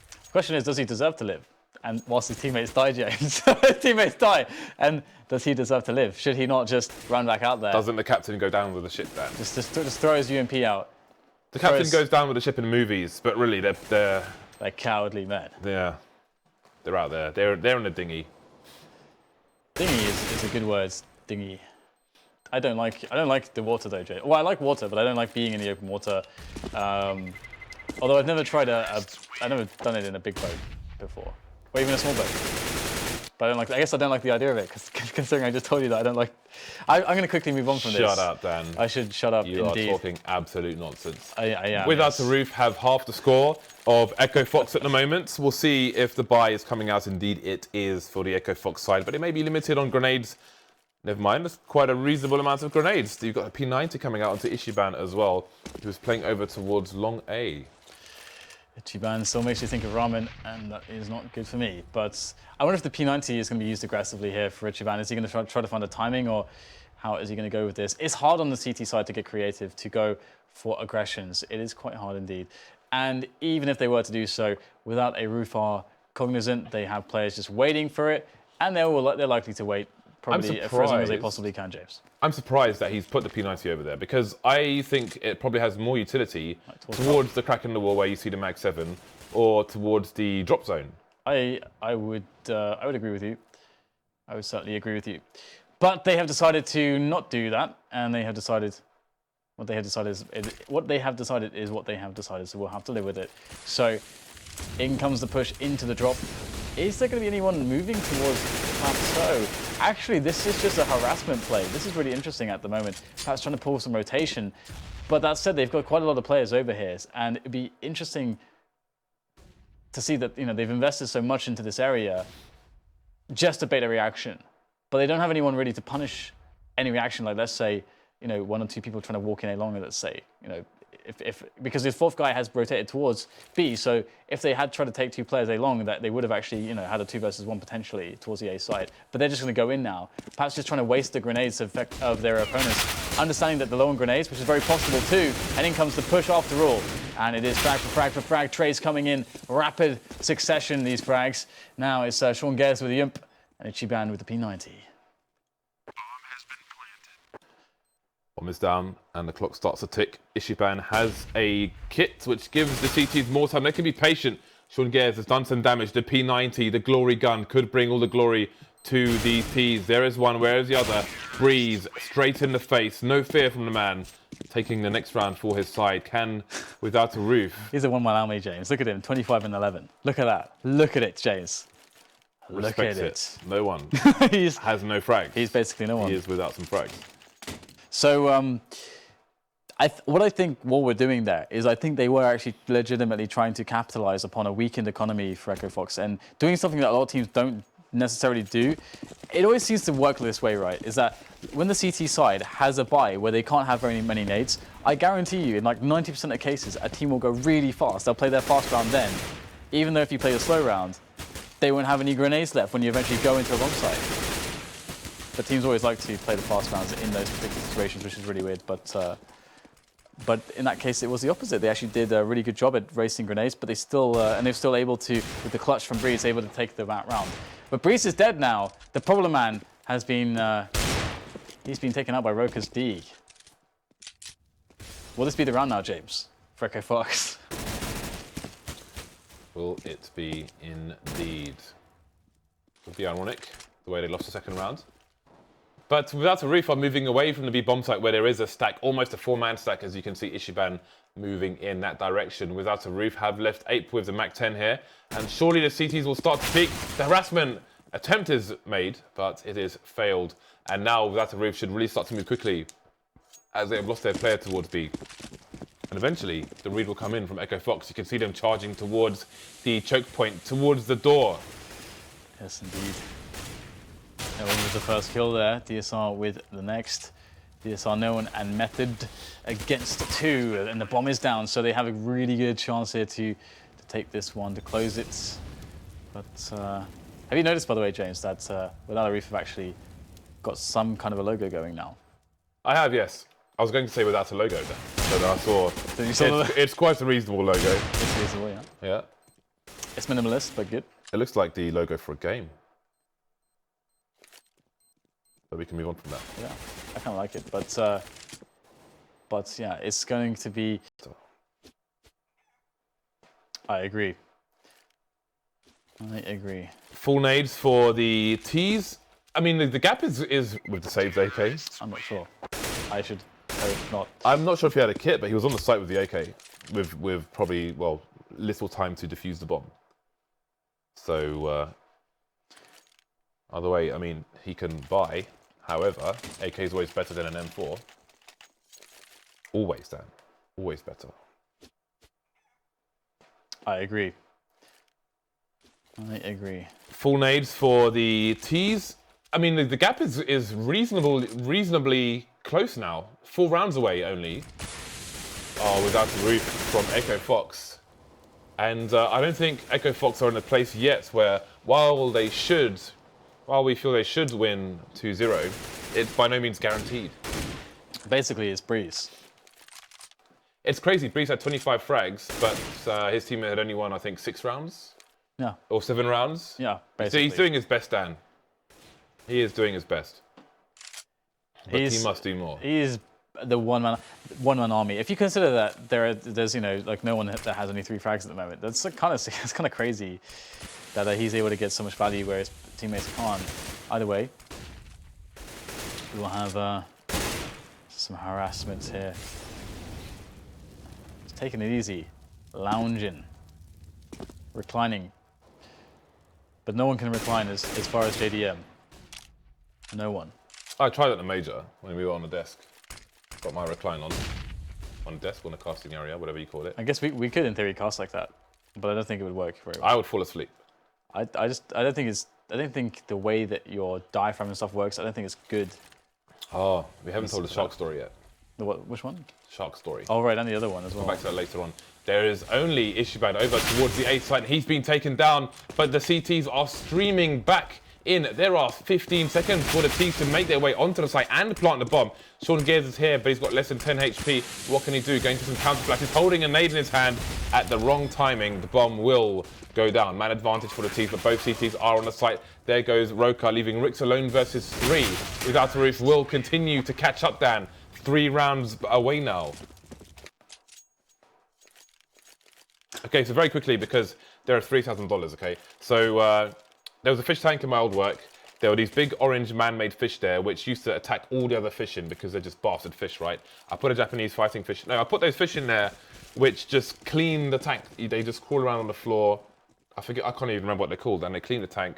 The question is, does he deserve to live? And whilst his teammates die, James, his teammates die. And does he deserve to live? Should he not just run back out there? Doesn't the captain go down with the ship, Dan? Just throw his UMP out. The captain goes down with the ship in the movies, but really they're cowardly men. Yeah, they're out there. They're in a dinghy. Dinghy is a good word. Dinghy. I don't like the water though, Jay. Well, I like water, but I don't like being in the open water. Although I've never tried I've never done it in a big boat before. Or even a small boat. But I guess I don't like the idea of it, considering I just told you that I don't like... I'm going to quickly move on from this. Shut up, Dan. I should shut up, You indeed. are talking absolute nonsense. I am. Without a Roof have half the score of EchoFox at the moment. We'll see if the buy is coming out. Indeed, it is for the EchoFox side, but it may be limited on grenades. Never mind, there's quite a reasonable amount of grenades. You've got a P90 coming out onto ichibaNNN as well, who's playing over towards long A. ichibaNNN still makes you think of ramen, and that is not good for me. But I wonder if the P90 is going to be used aggressively here for ichibaNNN. Is he going to try to find a timing, or how is he going to go with this? It's hard on the CT side to get creative, to go for aggressions. It is quite hard indeed. And even if they were to do so, without a roof are cognizant, they have players just waiting for it, and they're likely to wait probably for as long as they possibly can, James. I'm surprised that he's put the P90 over there, because I think it probably has more utility towards the crack in the wall where you see the Mag 7, or towards the drop zone. I would agree with you. I would certainly agree with you. But they have decided to not do that, and they have decided what they have decided is what they have decided. So we'll have to live with it. So in comes the push into the drop. Is there going to be anyone moving towards the plateau? Actually, this is just a harassment play. This is really interesting at the moment. Perhaps trying to pull some rotation. But that said, they've got quite a lot of players over here, and it'd be interesting to see that they've invested so much into this area just to bait a reaction. But they don't have anyone ready to punish any reaction. Like, let's say, one or two people trying to walk in A long, let's say, because the fourth guy has rotated towards B, so if they had tried to take two players A long, that they would have actually, had a 2 versus 1 potentially towards the A side. But they're just going to go in now, perhaps just trying to waste the grenades of their opponents, understanding that they're low on grenades, which is very possible too. And in comes the push after all, and it is frag for frag for frag. Trades coming in rapid succession. These frags. Now it's Sean Gares with the Imp and ichibaNNN with the P90. Bomb is down and the clock starts to tick. ichibaNNN has a kit which gives the CTs more time. They can be patient. Sean Gares has done some damage. The P90, the glory gun, could bring all the glory to these Ts. There is one. Where is the other? Brehze straight in the face. No fear from the man. Taking the next round for his side. Can without a roof. He's a one-man army, James. Look at him, 25 and 11. Look at that. Look at it, James. Look at it. No one has no frags. He's basically no one. He is without some frags. So what I think what we're doing there is I think they were actually legitimately trying to capitalize upon a weakened economy for EchoFox and doing something that a lot of teams don't necessarily do. It always seems to work this way, right? Is that when the CT side has a buy where they can't have very many nades, I guarantee you in like 90% of cases, a team will go really fast. They'll play their fast round then. Even though if you play the slow round, they won't have any grenades left when you eventually go into a long side. But teams always like to play the fast rounds in those particular situations, which is really weird. But in that case, it was the opposite. They actually did a really good job at racing grenades, but they still and they're still able to, with the clutch from Brehze, able to take the round. But Brehze is dead now. The problem man has been he's been taken out by roca's D. Will this be the round now, James, for EchoFox? Will it be indeed? Would be ironic the way they lost the second round. But without a roof, I'm moving away from the B bomb site where there is a stack, almost a 4-man stack, as you can see ichibaNNN moving in that direction. Without a roof, have left Ape with the Mac 10 here. And surely the CTs will start to peak. The harassment attempt is made, but it is failed. And now without a roof should really start to move quickly as they have lost their player towards B. And eventually, the read will come in from EchoFox. You can see them charging towards the choke point, towards the door. Yes, indeed. No one with the first kill there. DSR with the next. DSR known and method against 2, and the bomb is down, so they have a really good chance here to take this one, to close it. But have you noticed, by the way, James, that without a roof, have actually got some kind of a logo going now? I have, yes. I was going to say without a logo then, but I saw, it's quite a reasonable logo. It's reasonable, yeah. Yeah. It's minimalist, but good. It looks like the logo for a game. But we can move on from that. Yeah, I kind of like it, but yeah, it's going to be. I agree. I agree. Full nades for the Ts. I mean, the gap is with the saved AK. I'm not sure. I should hope not. I'm not sure if he had a kit, but he was on the site with the AK, with probably little time to defuse the bomb. So either way, I mean, he can buy. However, AK is always better than an M4. Always, Dan. Always better. I agree. I agree. Full nades for the Ts. I mean, the gap is reasonably close now. 4 rounds away only. Oh, without the roof from EchoFox. And I don't think EchoFox are in a place yet where, while we feel they should win 2-0, it's by no means guaranteed. Basically, it's Brehze. It's crazy. Brehze had 25 frags, but his teammate had only won, I think, 6 rounds? Yeah. Or 7 rounds? Yeah, So basically. he's doing his best, Dan. He is doing his best. But he must do more. He's the one-man army. If you consider that there's like no one that has only 3 frags at the moment, that's kind of crazy that he's able to get so much value where his teammates can't. Either way, we will have some harassment here. Just taking it easy, lounging, reclining, but no one can recline as far as JDM. No one. I tried at the major when we were on the desk. Got my recline on the desk, on the casting area, whatever you call it. I guess we could in theory cast like that, but I don't think it would work very well. I would fall asleep. I don't think the way that your diaphragm and stuff works, I don't think it's good. Oh, we haven't told the shark story yet. Which one? Shark story. Oh right, and the other one as well. Come back to that later on. There is only ichibaNNN over towards the A side. He's been taken down, but the CTs are streaming back in. There are 15 seconds for the T's to make their way onto the site and plant the bomb. Sean Gares is here, but he's got less than 10 HP. What can he do? Going for some counter flash. He's holding a nade in his hand at the wrong timing. The bomb will go down. Man advantage for the T's, but both CTs are on the site. There goes Roca, leaving Rix alone versus 3. Without the roof will continue to catch up, Dan. 3 rounds away now. Okay, so very quickly, because there are $3,000, okay? So there was a fish tank in my old work. There were these big orange man-made fish there, which used to attack all the other fish in because they're just bastard fish, right? I put a Japanese fighting fish. No, I put those fish in there, which just clean the tank. They just crawl around on the floor. I can't even remember what they're called. And they clean the tank.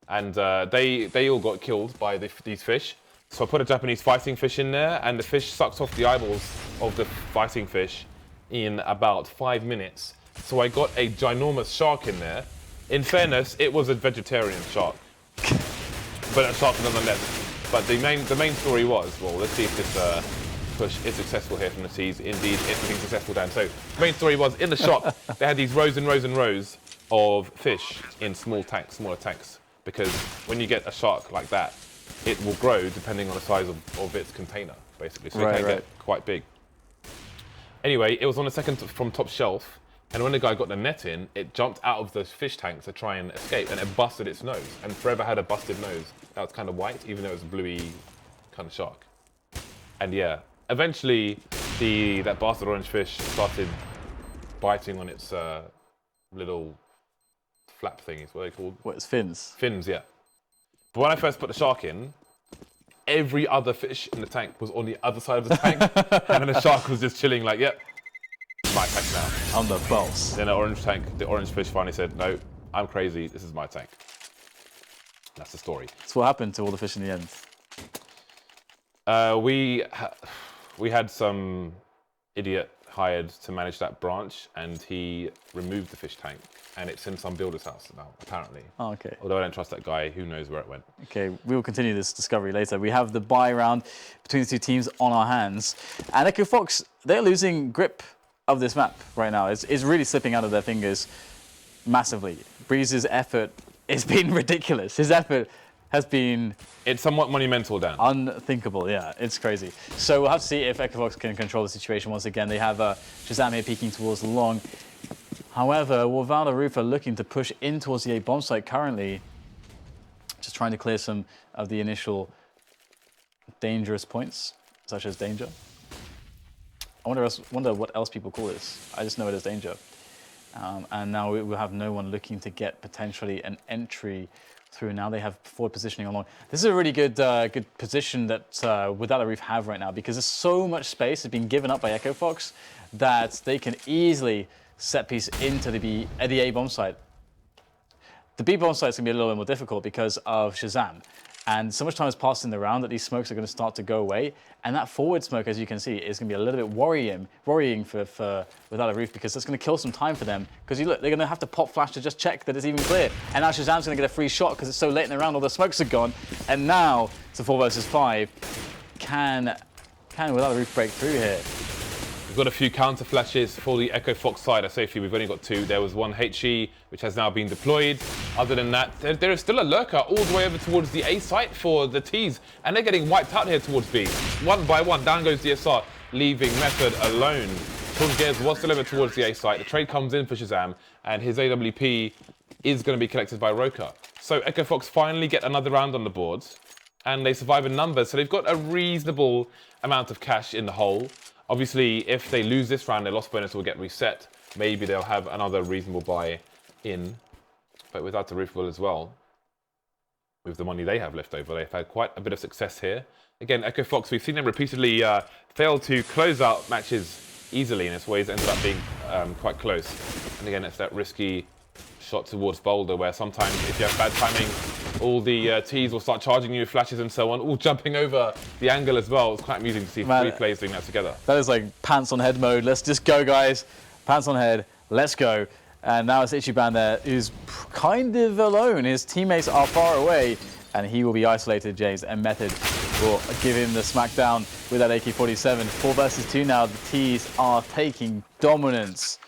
And they all got killed by these fish. So I put a Japanese fighting fish in there, and the fish sucks off the eyeballs of the fighting fish in about 5 minutes. So I got a ginormous shark in there. In fairness, it was a vegetarian shark, but a shark nonetheless. But the main story was, well, let's see if this push is successful here from the T's. Indeed, it's been successful, Dan. So the main story was, in the shop, they had these rows and rows and rows of fish in smaller tanks, because when you get a shark like that, it will grow depending on the size of its container, basically. So it can get quite big. Anyway, it was on the second from top shelf. And when the guy got the net in, it jumped out of the fish tank to try and escape, and it busted its nose. And forever had a busted nose that was kind of white, even though it was a bluey kind of shark. And yeah, eventually that bastard orange fish started biting on its little flap thingies. What are they called? What, it's fins? Fins, yeah. But when I first put the shark in, every other fish in the tank was on the other side of the tank, and then the shark was just chilling like, yep. My tank now. On the boss. Then the orange fish finally said, no, I'm crazy, this is my tank. That's the story. So what happened to all the fish in the end? We had some idiot hired to manage that branch, and he removed the fish tank, and it's in some builder's house now, apparently. Oh, okay. Although I don't trust that guy, who knows where it went. Okay, we will continue this discovery later. We have the bye round between the 2 teams on our hands. And EchoFox, they're losing grip of this map right now. It's really slipping out of their fingers massively. Brehze's effort has been ridiculous. His effort has been... It's somewhat monumental, Dan. Unthinkable, yeah. It's crazy. So we'll have to see if EchoFox can control the situation once again. They have ShahZaM here peeking towards long. However, without a roof, are looking to push in towards the A bomb site currently. Just trying to clear some of the initial dangerous points, such as danger. I wonder what else people call this. I just know it as danger. And now we will have no one looking to get potentially an entry through. Now they have forward positioning along. This is a really good position that Without a Roof have right now, because there's so much space has been given up by EchoFox that they can easily set piece into the A bomb site. The B bomb site is going to be a little bit more difficult because of ShahZaM. And so much time has passed in the round that these smokes are going to start to go away. And that forward smoke, as you can see, is going to be a little bit worrying for Without a Roof, because that's going to kill some time for them. Because you look, they're going to have to pop flash to just check that it's even clear. And now ShahZaM's going to get a free shot because it's so late in the round, all the smokes are gone. And now it's a 4 versus 5. Can Without a Roof break through here? We've got a few counter flashes for the EchoFox side. I say a few, we've only got 2. There was one HE, which has now been deployed. Other than that, there is still a lurker all the way over towards the A site for the Ts, and they're getting wiped out here towards B. One by one, down goes DSR, leaving Method alone. Gares was still over towards the A site. The trade comes in for ShahZaM, and his AWP is going to be collected by roca. So EchoFox finally get another round on the boards, and they survive in numbers, so they've got a reasonable amount of cash in the hole. Obviously, if they lose this round, their loss bonus will get reset. Maybe they'll have another reasonable buy in, but Without a Roof will as well. With the money they have left over, they've had quite a bit of success here. Again, EchoFox, we've seen them repeatedly fail to close out matches easily, and it's always ended up being quite close. And again, it's that risky shot towards Boulder, where sometimes if you have bad timing, all the Ts will start charging you with flashes and so on, all jumping over the angle as well. It's quite amusing to see 3 players doing that together. That is like pants on head mode. Let's just go, guys. Pants on head. Let's go. And now it's ichibaNNN there, who's kind of alone. His teammates are far away, and he will be isolated, James, and Method will give him the smackdown with that AK-47. 4 versus 2 now. The Ts are taking dominance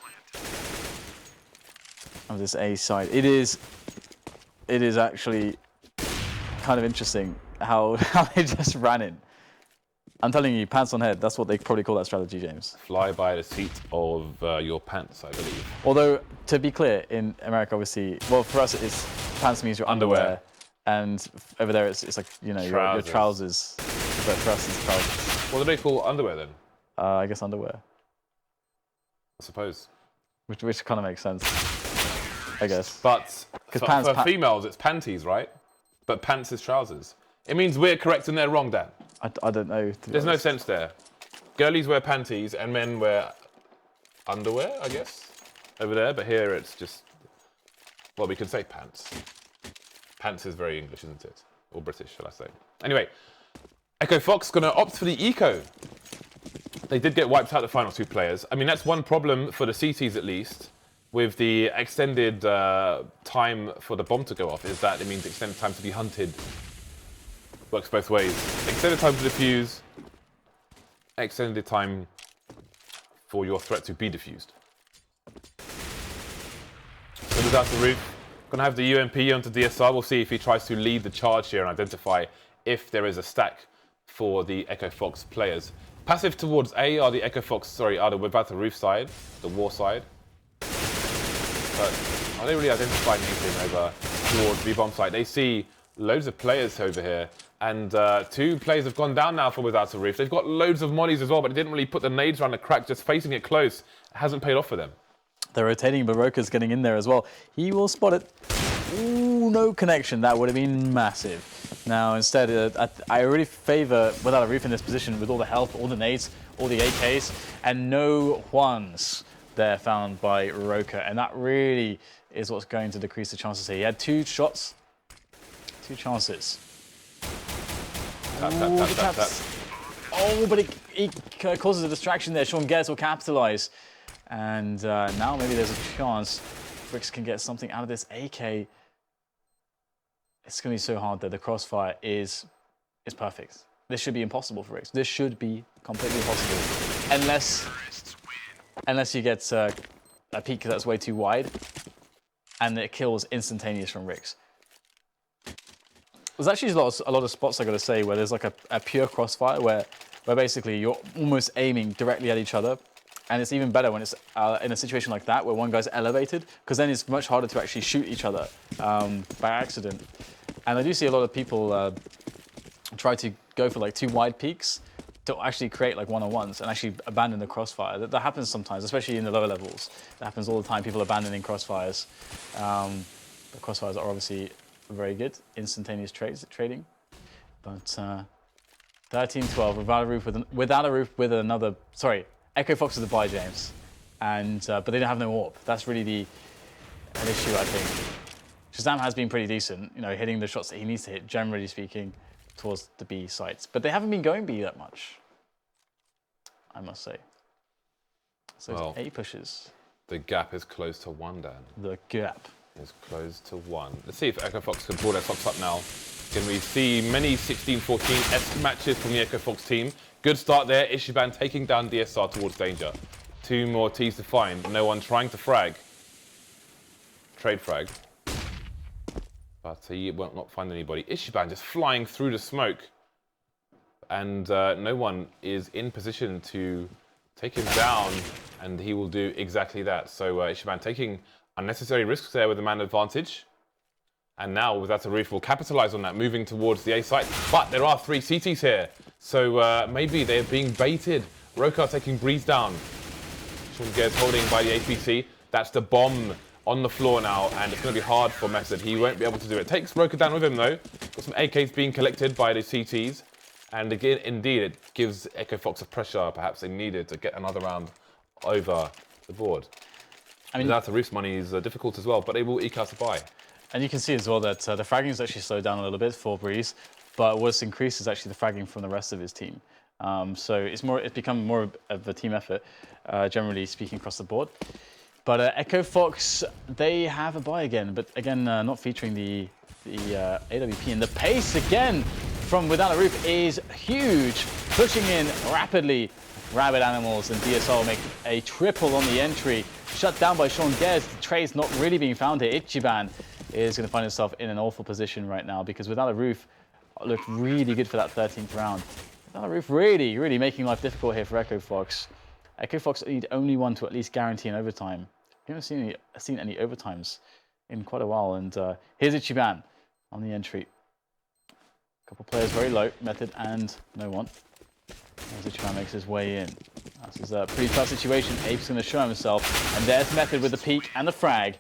of this A side. It is actually kind of interesting how they just ran in. I'm telling you, pants on head, that's what they probably call that strategy, James. Fly by the seat of your pants, I believe. Although, to be clear, in America, obviously, well, for us, it's pants means your underwear. And over there, it's like, you know, your trousers. But for us, it's trousers. What do they call underwear then? I guess underwear. I suppose. Which kind of makes sense, I guess. But for females, it's panties, right? But pants is trousers. It means we're correct and they're wrong, Dan. I don't know. There's no sense there. Girlies wear panties and men wear underwear, I guess, over there. But here it's just, well, we could say pants. Pants is very English, isn't it? Or British, shall I say. Anyway, EchoFox going to opt for the eco. They did get wiped out the final 2 players. I mean, that's one problem for the CTs at least, with the extended time for the bomb to go off, is that it means extended time to be hunted. Works both ways. Extended time to defuse, extended time for your threat to be defused. So Without the Roof, gonna have the UMP onto DSR. We'll see if he tries to lead the charge here and identify if there is a stack for the EchoFox players. Passive towards A are the are the Without the Roof side, the war side. But are they really identifying anything over towards the bomb site? They see loads of players over here, and 2 players have gone down now for Without a Roof. They've got loads of mollies as well, but they didn't really put the nades around the crack, just facing it close. It hasn't paid off for them. They're rotating, but roca's getting in there as well. He will spot it. Ooh, no connection. That would have been massive. Now, instead, I really favor Without a Roof in this position with all the health, all the nades, all the AKs, and no ones there found by roca. And that really is what's going to decrease the chances here. He had 2 shots, 2 chances. Oh, but it causes a distraction there. Gares will capitalize. And now maybe there's a chance Brehze can get something out of this AK. It's going to be so hard there. The crossfire is perfect. This should be impossible for Brehze. This should be completely impossible. Unless you get a peak that's way too wide and it kills instantaneous from Brehze. There's actually a lot of spots, I got to say, where there's like a pure crossfire where basically you're almost aiming directly at each other. And it's even better when it's in a situation like that where one guy's elevated, because then it's much harder to actually shoot each other by accident. And I do see a lot of people try to go for like 2 wide peaks to actually create like one-on-ones and actually abandon the crossfire. That happens sometimes, especially in the lower levels. That happens all the time, people abandoning crossfires. The crossfires are obviously very good, instantaneous trading. But 13-12, Without a Roof with another, sorry, EchoFox is the buy, James. And but they don't have no AWP. That's really an issue, I think. ShahZaM has been pretty decent, you know, hitting the shots that he needs to hit, generally speaking, towards the B sites. But they haven't been going B that much, I must say. So Well, A pushes. The gap is close to 1, Dan. The gap is close to 1. Let's see if EchoFox can draw their socks up now. Can we see many 16-14 S matches from the EchoFox team? Good start there. ichibaNNN taking down DSR towards danger. 2 more T's to find. No one trying to frag. Trade frag. But he won't not find anybody. ichibaNNN just flying through the smoke. And no one is in position to take him down. And he will do exactly that. So ichibaNNN taking unnecessary risks there with the man advantage. And now, Without a Roof will capitalize on that, moving towards the A site. But there are 3 CTs here. So maybe they're being baited. roca taking Brehze down. Gares holding by the APC. That's the bomb on the floor now. And it's going to be hard for Method. He won't be able to do it. Takes roca down with him, though. Got some AKs being collected by the CTs. And again, indeed, it gives EchoFox a pressure perhaps they needed to get another round over the board. I mean, Without a Roof's money is difficult as well, but they will eke out a buy. And you can see as well that the fragging is actually slowed down a little bit for Brehze, but what's increased is actually the fragging from the rest of his team. So it's become more of a team effort, generally speaking, across the board. But EchoFox, they have a buy again, but again, not featuring the AWP. And the pace again from Without a Roof is huge, pushing in rapidly. Rabid Animals and DSR make a triple on the entry. Shut down by Gares. The trade's not really being found here. ichibaNNN is going to find himself in an awful position right now because Without a Roof looked really good for that 13th round. Without a Roof really making life difficult here for EchoFox. EchoFox need only one to at least guarantee an overtime. We haven't seen any overtimes in quite a while. And here's ichibaNNN on the entry. A couple players very low, Method and no one. As ichibaNNN makes his way in. This is a pretty tough situation. Ape's going to show himself. And there's Method with the peek and the frag.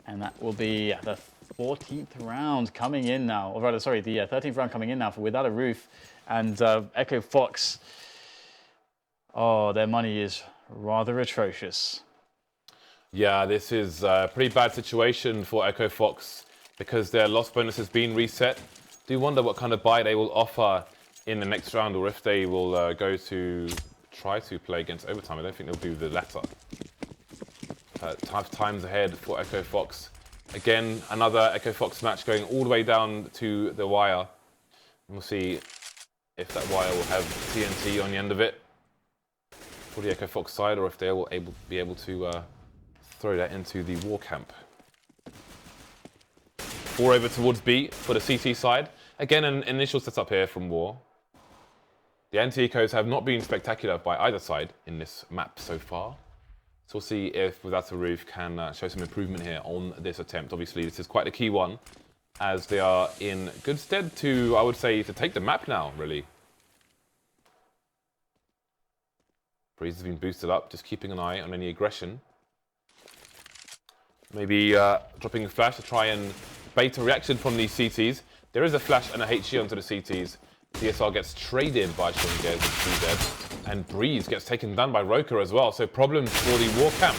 And that will be the 14th round coming in now. Or rather, sorry, the 13th round coming in now for Without a Roof. And EchoFox, oh, their money is rather atrocious. Yeah, this is a pretty bad situation for EchoFox because their loss bonus has been reset. Do wonder what kind of buy they will offer in the next round, or if they will go to try to play against overtime. I don't think they'll do the latter. Tough times ahead for EchoFox. Again, another EchoFox match going all the way down to the wire. We'll see if that wire will have TNT on the end of it for the EchoFox side, or if they will be able to throw that into the war camp. 4 over towards B for the CT side. Again, an initial setup here from War. The anti-ecos have not been spectacular by either side in this map so far. So we'll see if Without a Roof can show some improvement here on this attempt. Obviously, this is quite a key one, as they are in good stead to, I would say, to take the map now, really. Brehze has been boosted up, just keeping an eye on any aggression. Maybe dropping a flash to try and bait a reaction from these CTs. There is a flash and a HE onto the CTs. DSR gets traded by Gares and CZ, and Brehze gets taken down by roca as well. So problems for the war camp.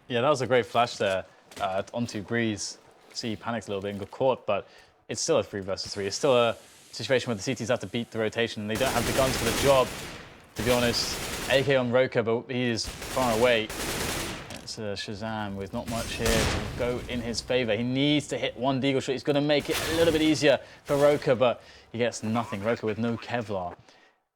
Yeah, that was a great flash there onto Brehze. See, he panics a little bit and got caught, but it's still a 3 versus 3. It's still a situation where the CTs have to beat the rotation, and they don't have the guns for the job. To be honest, AK on roca, but he is far away. It's ShahZaM with not much here to go in his favor. He needs to hit one deagle shot. He's going to make it a little bit easier for roca, but he gets nothing. roca with no Kevlar.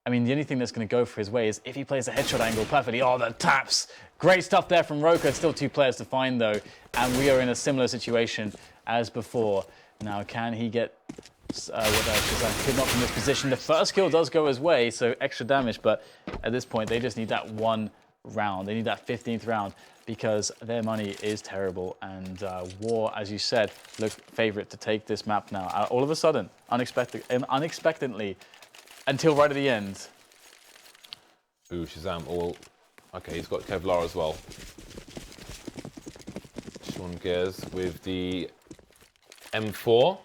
I mean, the only thing that's going to go for his way is if he plays a headshot angle perfectly. Oh, the taps. Great stuff there from roca. Still 2 players to find, though. And we are in a similar situation as before. Now, can he get ShahZaM could not from this position? The first kill does go his way, so extra damage. But at this point, they just need that 1 round. They need that 15th round, because their money is terrible, and War, as you said, look favourite to take this map now. All of a sudden, unexpectedly, until right at the end. Ooh, ShahZaM all... Okay, he's got Kevlar as well. Gares with the M4.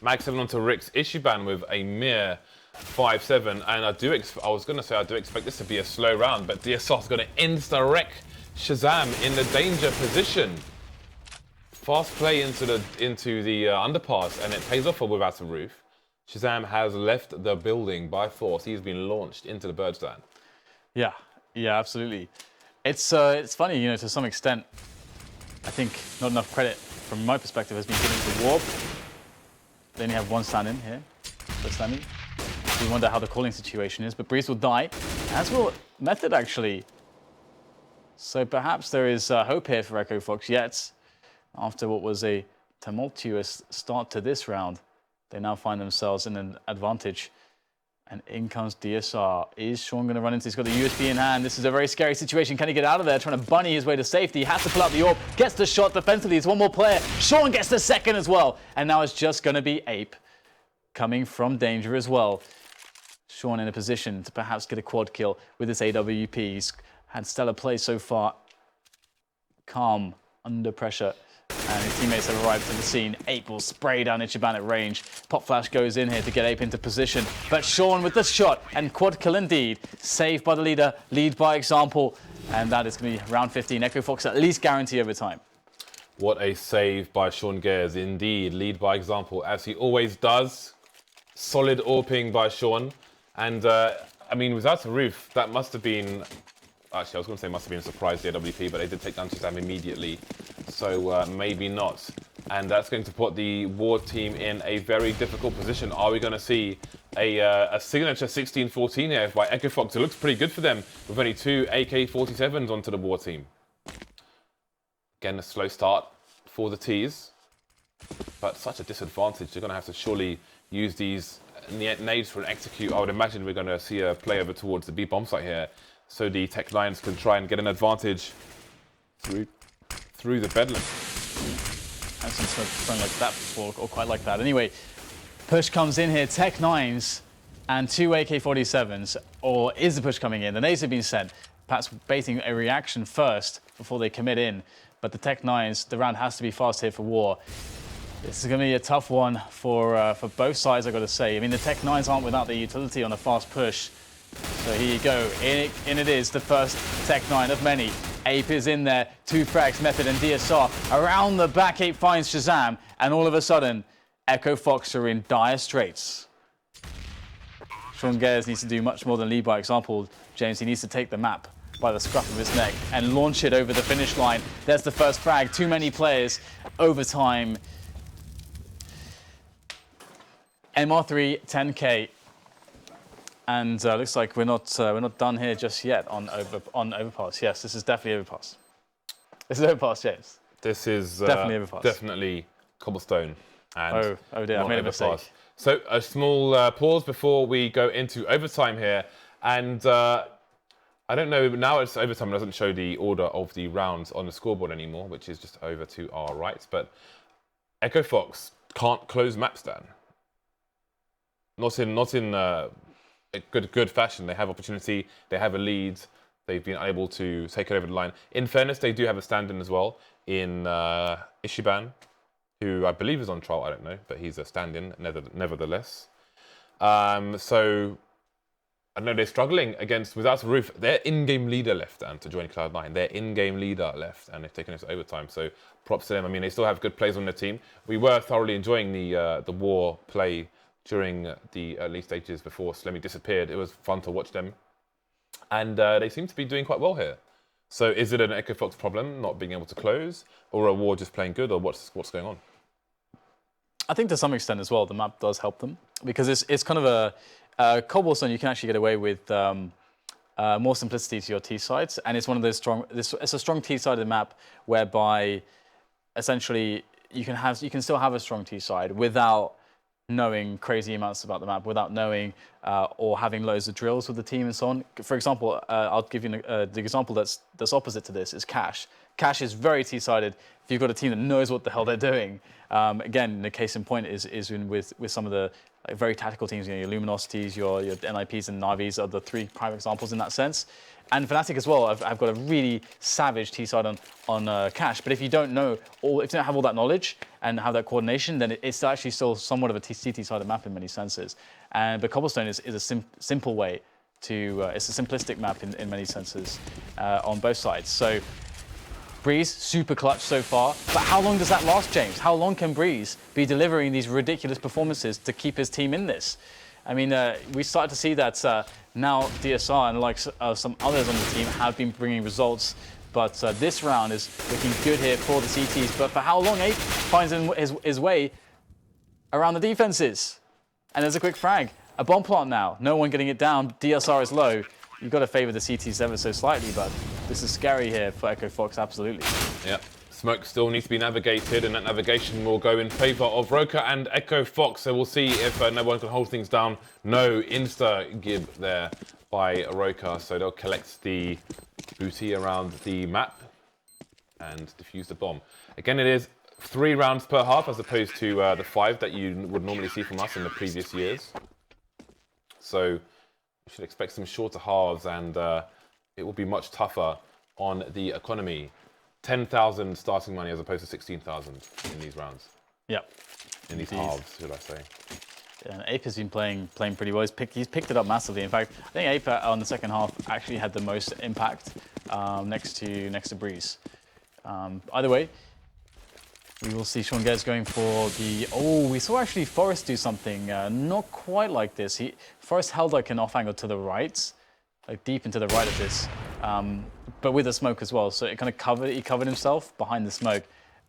Mag 7 onto Rix. ichibaNNN with a mere 5-7. And I was going to say I do expect this to be a slow round, but DSR's going to insta-wreck ShahZaM in the danger position. fast play into the underpass, and it pays off for Without a Roof. ShahZaM has left the building by force. He's been launched into the bird stand. Yeah, absolutely. It's funny, you know, to some extent. I think not enough credit from my perspective has been given to Warp. They only have one stand-in here, first stand-in. We wonder how the calling situation is, but Brehze will die, as will Method actually. So perhaps there is hope here for EchoFox yet. After what was a tumultuous start to this round, they now find themselves in an advantage. And in comes DSR. Is Sean going to run into? He's got the USB in hand. This is a very scary situation. Can he get out of there? Trying to bunny his way to safety. He has to pull out the orb. Gets the shot defensively. It's one more player. Sean gets the second as well. And now it's just going to be Ape coming from danger as well. Sean in a position to perhaps get a quad kill with this AWP. He's had stellar play so far. Calm, under pressure. And his teammates have arrived to the scene. Ape will spray down ichibaNNN at range. Pop Flash goes in here to get Ape into position. But Sean with the shot and quad kill indeed. Saved by the leader, lead by example. And that is going to be round 15. EchoFox at least guarantee overtime. What a save by Sean Gares, indeed. Lead by example, as he always does. Solid AWPing by Sean. And, I mean, Without a Roof, that must have been... Actually, I was going to say must have been a surprise to AWP, but they did take down ShahZaM immediately. So maybe not. And that's going to put the War team in a very difficult position. Are we going to see a signature 16-14 here by EchoFox? It looks pretty good for them with only 2 AK-47s onto the War team. Again, a slow start for the T's. But such a disadvantage. They're going to have to surely use these nades for an execute. I would imagine we're going to see a play over towards the B bomb site here. So the Tech Lions can try and get an advantage through the Bedlam. I've seen something like that before, or quite like that. Anyway, push comes in here, Tech 9s and 2 AK-47s. Or is the push coming in? The nades have been sent, perhaps baiting a reaction first before they commit in. But the Tech 9s, the round has to be fast here for War. This is going to be a tough one for both sides, I've got to say. I mean, the Tech 9s aren't without their utility on a fast push. So here you go, in it is, the first Tech 9 of many. Ape is in there, 2 frags, Method and DSR. Around the back, Ape finds ShahZaM, and all of a sudden, EchoFox are in dire straits. Sean Gares needs to do much more than lead by example, James. He needs to take the map by the scruff of his neck and launch it over the finish line. There's the first frag, too many players, overtime. MR3, 10K. And looks like we're not done here just yet on overpass. Yes, this is definitely overpass. This is overpass, James. This is definitely overpass. Definitely Cobblestone. And oh dear, I made a mistake. So a small pause before we go into overtime here. And I don't know, now it's overtime. It doesn't show the order of the rounds on the scoreboard anymore, which is just over to our right. But EchoFox can't close map stand. Not in good fashion. They have opportunity, they have a lead, they've been able to take it over the line. In fairness, they do have a stand-in as well in ichibaNNN, who I believe is on trial, I don't know, but he's a stand-in nevertheless. So I know they're struggling against Without a Roof. Their in-game leader left and to join Cloud9. Their in-game leader left and they've taken us to overtime. So props to them. I mean, they still have good players on their team. We were thoroughly enjoying the War play during the early stages before Slemmy disappeared. It was fun to watch them. And they seem to be doing quite well here. So is it an EchoFox problem, not being able to close, or a War just playing good, or what's going on? I think to some extent as well, the map does help them. Because it's kind of a Cobblestone, you can actually get away with more simplicity to your T-sides. And it's one of those it's a strong T-sided map whereby essentially you can still have a strong T-side without knowing crazy amounts about the map, without knowing or having loads of drills with the team and so on. For example, I'll give you the example that's opposite to this is Cash. Cash is very T-sided. If you've got a team that knows what the hell they're doing, again, the case in point is with some of the very tactical teams. You know, your Luminosities, your NIPs and Navis are the 3 prime examples in that sense. And Fnatic as well, I've got a really savage T-side on Cash. But if you don't know, if you don't have all that knowledge and have that coordination, then it's actually still somewhat of a CT-sided map in many senses. But Cobblestone is a simple way to, it's a simplistic map in many senses on both sides. So Brehze, super clutch so far. But how long does that last, James? How long can Brehze be delivering these ridiculous performances to keep his team in this? I mean, we started to see that now DSR and like some others on the team have been bringing results. But this round is looking good here for the CTs. But for how long, Ape finds his way around the defenses. And there's a quick frag. A bomb plant now. No one getting it down. DSR is low. You've got to favor the CTs ever so slightly, but this is scary here for EchoFox, absolutely. Yeah, smoke still needs to be navigated, and that navigation will go in favor of roca and EchoFox. So we'll see if no one can hold things down. No insta-gib there by roca, so they'll collect the booty around the map and defuse the bomb. Again, it is 3 rounds per half as opposed to the 5 that you would normally see from us in the previous years. So you should expect some shorter halves, and it will be much tougher on the economy. 10,000 starting money as opposed to 16,000 in these rounds. Yep. In these halves, should I say. Yeah, Ape has been playing pretty well. He's picked it up massively. In fact, I think Ape on the second half actually had the most impact next to Brehze. Either way, we will see Sean Gares going for the... Oh, we saw actually Forrest do something not quite like this. Forrest held like an off angle to the right, like deep into the right of this, but with the smoke as well. So it kind of he covered himself behind the smoke,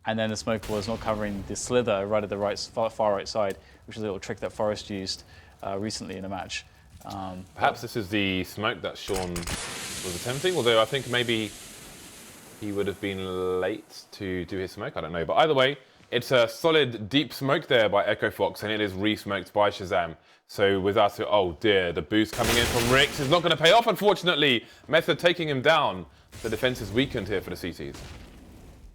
and then the smoke was not covering the slither right at the far right side, which is a little trick that Forrest used recently in a match. Perhaps this is the smoke that Sean was attempting, although I think maybe he would have been late to do his smoke. I don't know. But either way, it's a solid deep smoke there by EchoFox, and it is re-smoked by ShahZaM. So without it, oh dear, the boost coming in from Rix is not going to pay off, unfortunately. Method taking him down. The defense is weakened here for the CTs.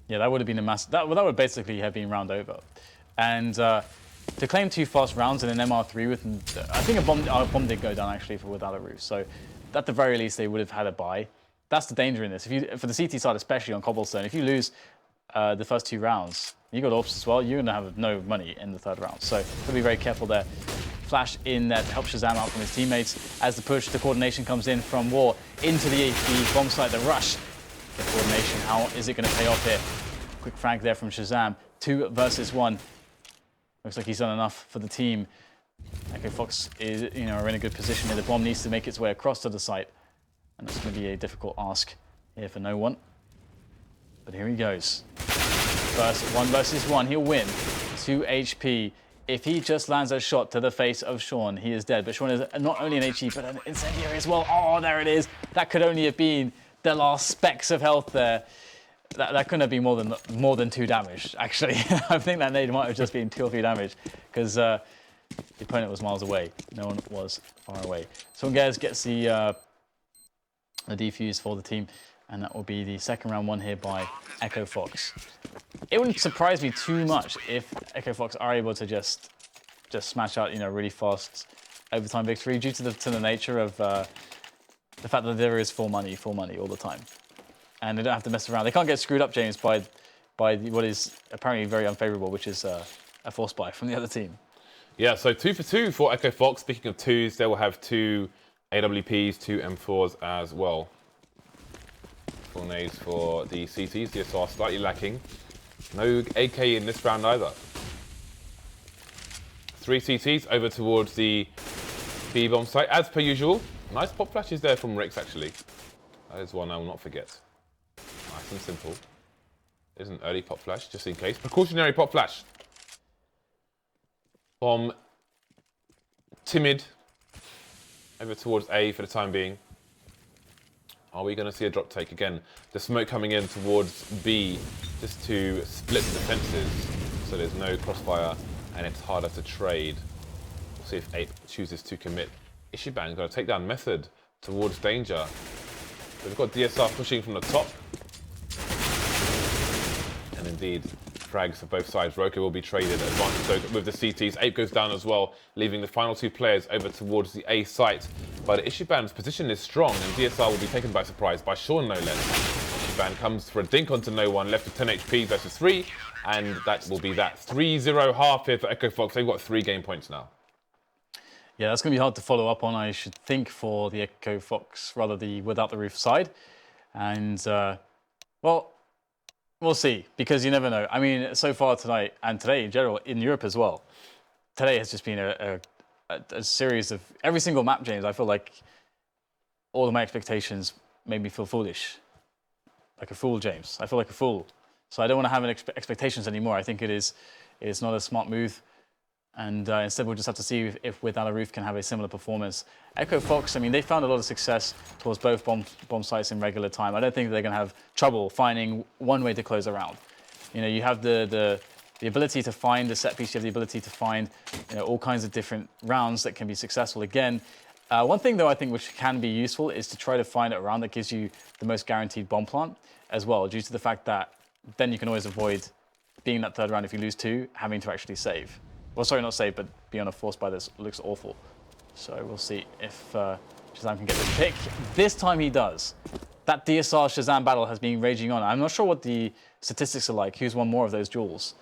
Yeah, that would have been a massive... That would basically have been round over. And to claim 2 fast rounds in an MR3 with... I think a bomb did go down, actually, without a roof. So at the very least, they would have had a buy. That's the danger in this. For the CT side, especially on Cobblestone, if you lose the first 2 rounds, you got AWPs as well, you're going to have no money in the 3rd round. So got to be very careful there. Flash in there to help ShahZaM out from his teammates. As the push, the coordination comes in from War into the bomb site, the rush. The coordination, how is it going to pay off here? Quick frag there from ShahZaM. 2 versus 1. Looks like he's done enough for the team. EchoFox is, are in a good position here. The bomb needs to make its way across to the site. And that's going to be a difficult ask here for no one. But here he goes. First, 1 versus 1. He'll win. 2 HP. If he just lands a shot to the face of Sean, he is dead. But Sean is not only an HE, but an incendiary as well. Oh, there it is. That could only have been the last specks of health there. That couldn't have been more than 2 damage, actually. I think that nade might have just been 2 or 3 damage, because the opponent was miles away. No one was far away. So Gares gets the defuse for the team, and that will be the second round won here by EchoFox. It wouldn't surprise me too much if EchoFox are able to just smash out, really fast overtime victory due to the nature of the fact that there is full money all the time, and they don't have to mess around. They can't get screwed up, James, by what is apparently very unfavorable, which is a force buy from the other team. Yeah, so 2 for 2 for EchoFox. Speaking of 2s, they will have 2 AWPs, 2 M4s as well. Full nades for the CTs. DSR slightly lacking. No AK in this round either. 3 CTs over towards the B bomb site as per usual. Nice pop flashes there from Rix, actually. That is one I will not forget. Nice and simple. There's an early pop flash just in case. Precautionary pop flash from Timid over towards A for the time being. Are we going to see a drop take again? The smoke coming in towards B just to split the defenses so there's no crossfire and it's harder to trade. We'll see if Ape chooses to commit. ichibaNNN going to take down Method towards danger. We've got DSR pushing from the top. And indeed, frags for both sides. roca will be traded advantage with the CTs. Ape goes down as well, leaving the final 2 players over towards the A site. But ichibaNNN's position is strong, and DSR will be taken by surprise by Sean no less. ichibaNNN comes for a dink onto no one, left with 10 HP versus 3, and that will be that. 3-0 half here for EchoFox. They've got 3 game points now. Yeah, that's going to be hard to follow up on, I should think, for the EchoFox, rather the without the roof side. And, well, We'll see, because you never know. I mean, so far tonight, and today in general, in Europe as well, today has just been a series of every single map, James. I feel like all of my expectations made me feel foolish. Like a fool, James. I feel like a fool. So I don't want to have expectations anymore. I think it's not a smart move. And instead, we'll just have to see if Without a Roof can have a similar performance. EchoFox, I mean, they found a lot of success towards both bomb sites in regular time. I don't think they're going to have trouble finding one way to close a round. You know, you have the ability to find the set piece. You have the ability to find, you know, all kinds of different rounds that can be successful. Again, one thing though I think which can be useful is to try to find a round that gives you the most guaranteed bomb plant as well, due to the fact that then you can always avoid being in that third round if you lose 2, having to actually save. Well, sorry, not save, but be on a force buy that looks awful. So we'll see if ShahZaM can get this pick. This time he does. That DSR ShahZaM battle has been raging on. I'm not sure what the statistics are like, who's won more of those duels.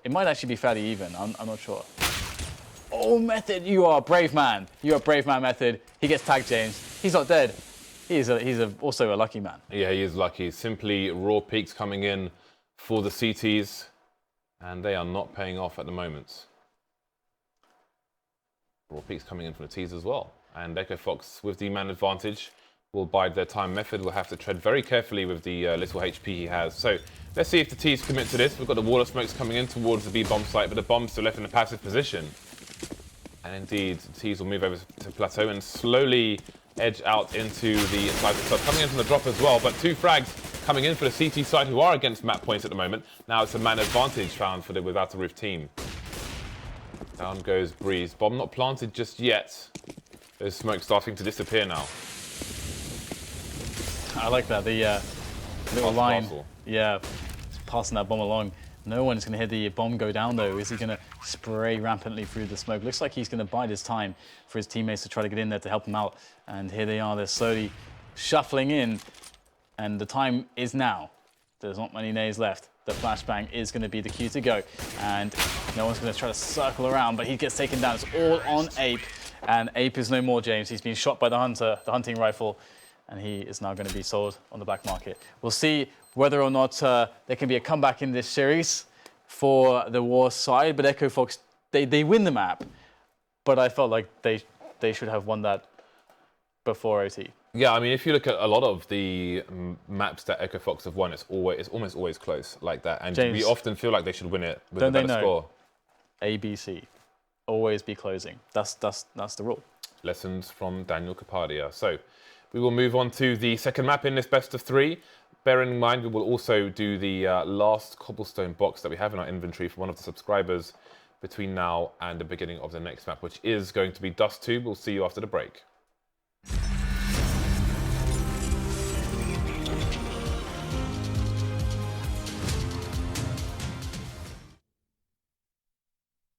It might actually be fairly even, I'm not sure. Oh, Method, you are a brave man. You are a brave man, Method. He gets tagged, James. He's not dead. He's also a lucky man. Yeah, he is lucky. Simply raw peaks coming in for the CTs, and they are not paying off at the moment. Raw peaks coming in from the T's as well. And EchoFox, with the man advantage, will bide their time. Method will have to tread very carefully with the little HP he has. So let's see if the T's commit to this. We've got the wall of smokes coming in towards the B bomb site, but the bomb's still left in a passive position. And indeed, the T's will move over to Plateau and slowly edge out into the inside itself. Coming in from the drop as well, but 2 frags coming in for the CT side who are against map points at the moment. Now it's a man advantage found for the Without a Roof team. Down goes Brehze. Bomb not planted just yet. There's smoke starting to disappear now. I like that, the little line. Parcel. Yeah, passing that bomb along. No one's going to hear the bomb go down though. Is he going to spray rampantly through the smoke? Looks like he's going to bide his time for his teammates to try to get in there to help him out. And here they are, they're slowly shuffling in. And the time is now. There's not many nays left. The flashbang is going to be the cue to go. And no one's going to try to circle around, but he gets taken down. It's all on Ape. And Ape is no more, James. He's been shot by the hunter, the hunting rifle, and he is now going to be sold on the black market. We'll see whether or not there can be a comeback in this series for the War side, but EchoFox, they win the map, but I felt like they should have won that before OT. Yeah, I mean, if you look at a lot of the maps that EchoFox have won, it's almost always close like that, and James, we often feel like they should win it with a don't better they know? score. ABC, always be closing. That's the rule. Lessons from Daniel Kapadia. So we will move on to the second map in this best of 3. Bear in mind, we will also do the last Cobblestone box that we have in our inventory for one of the subscribers between now and the beginning of the next map, which is going to be Dust 2. We'll see you after the break.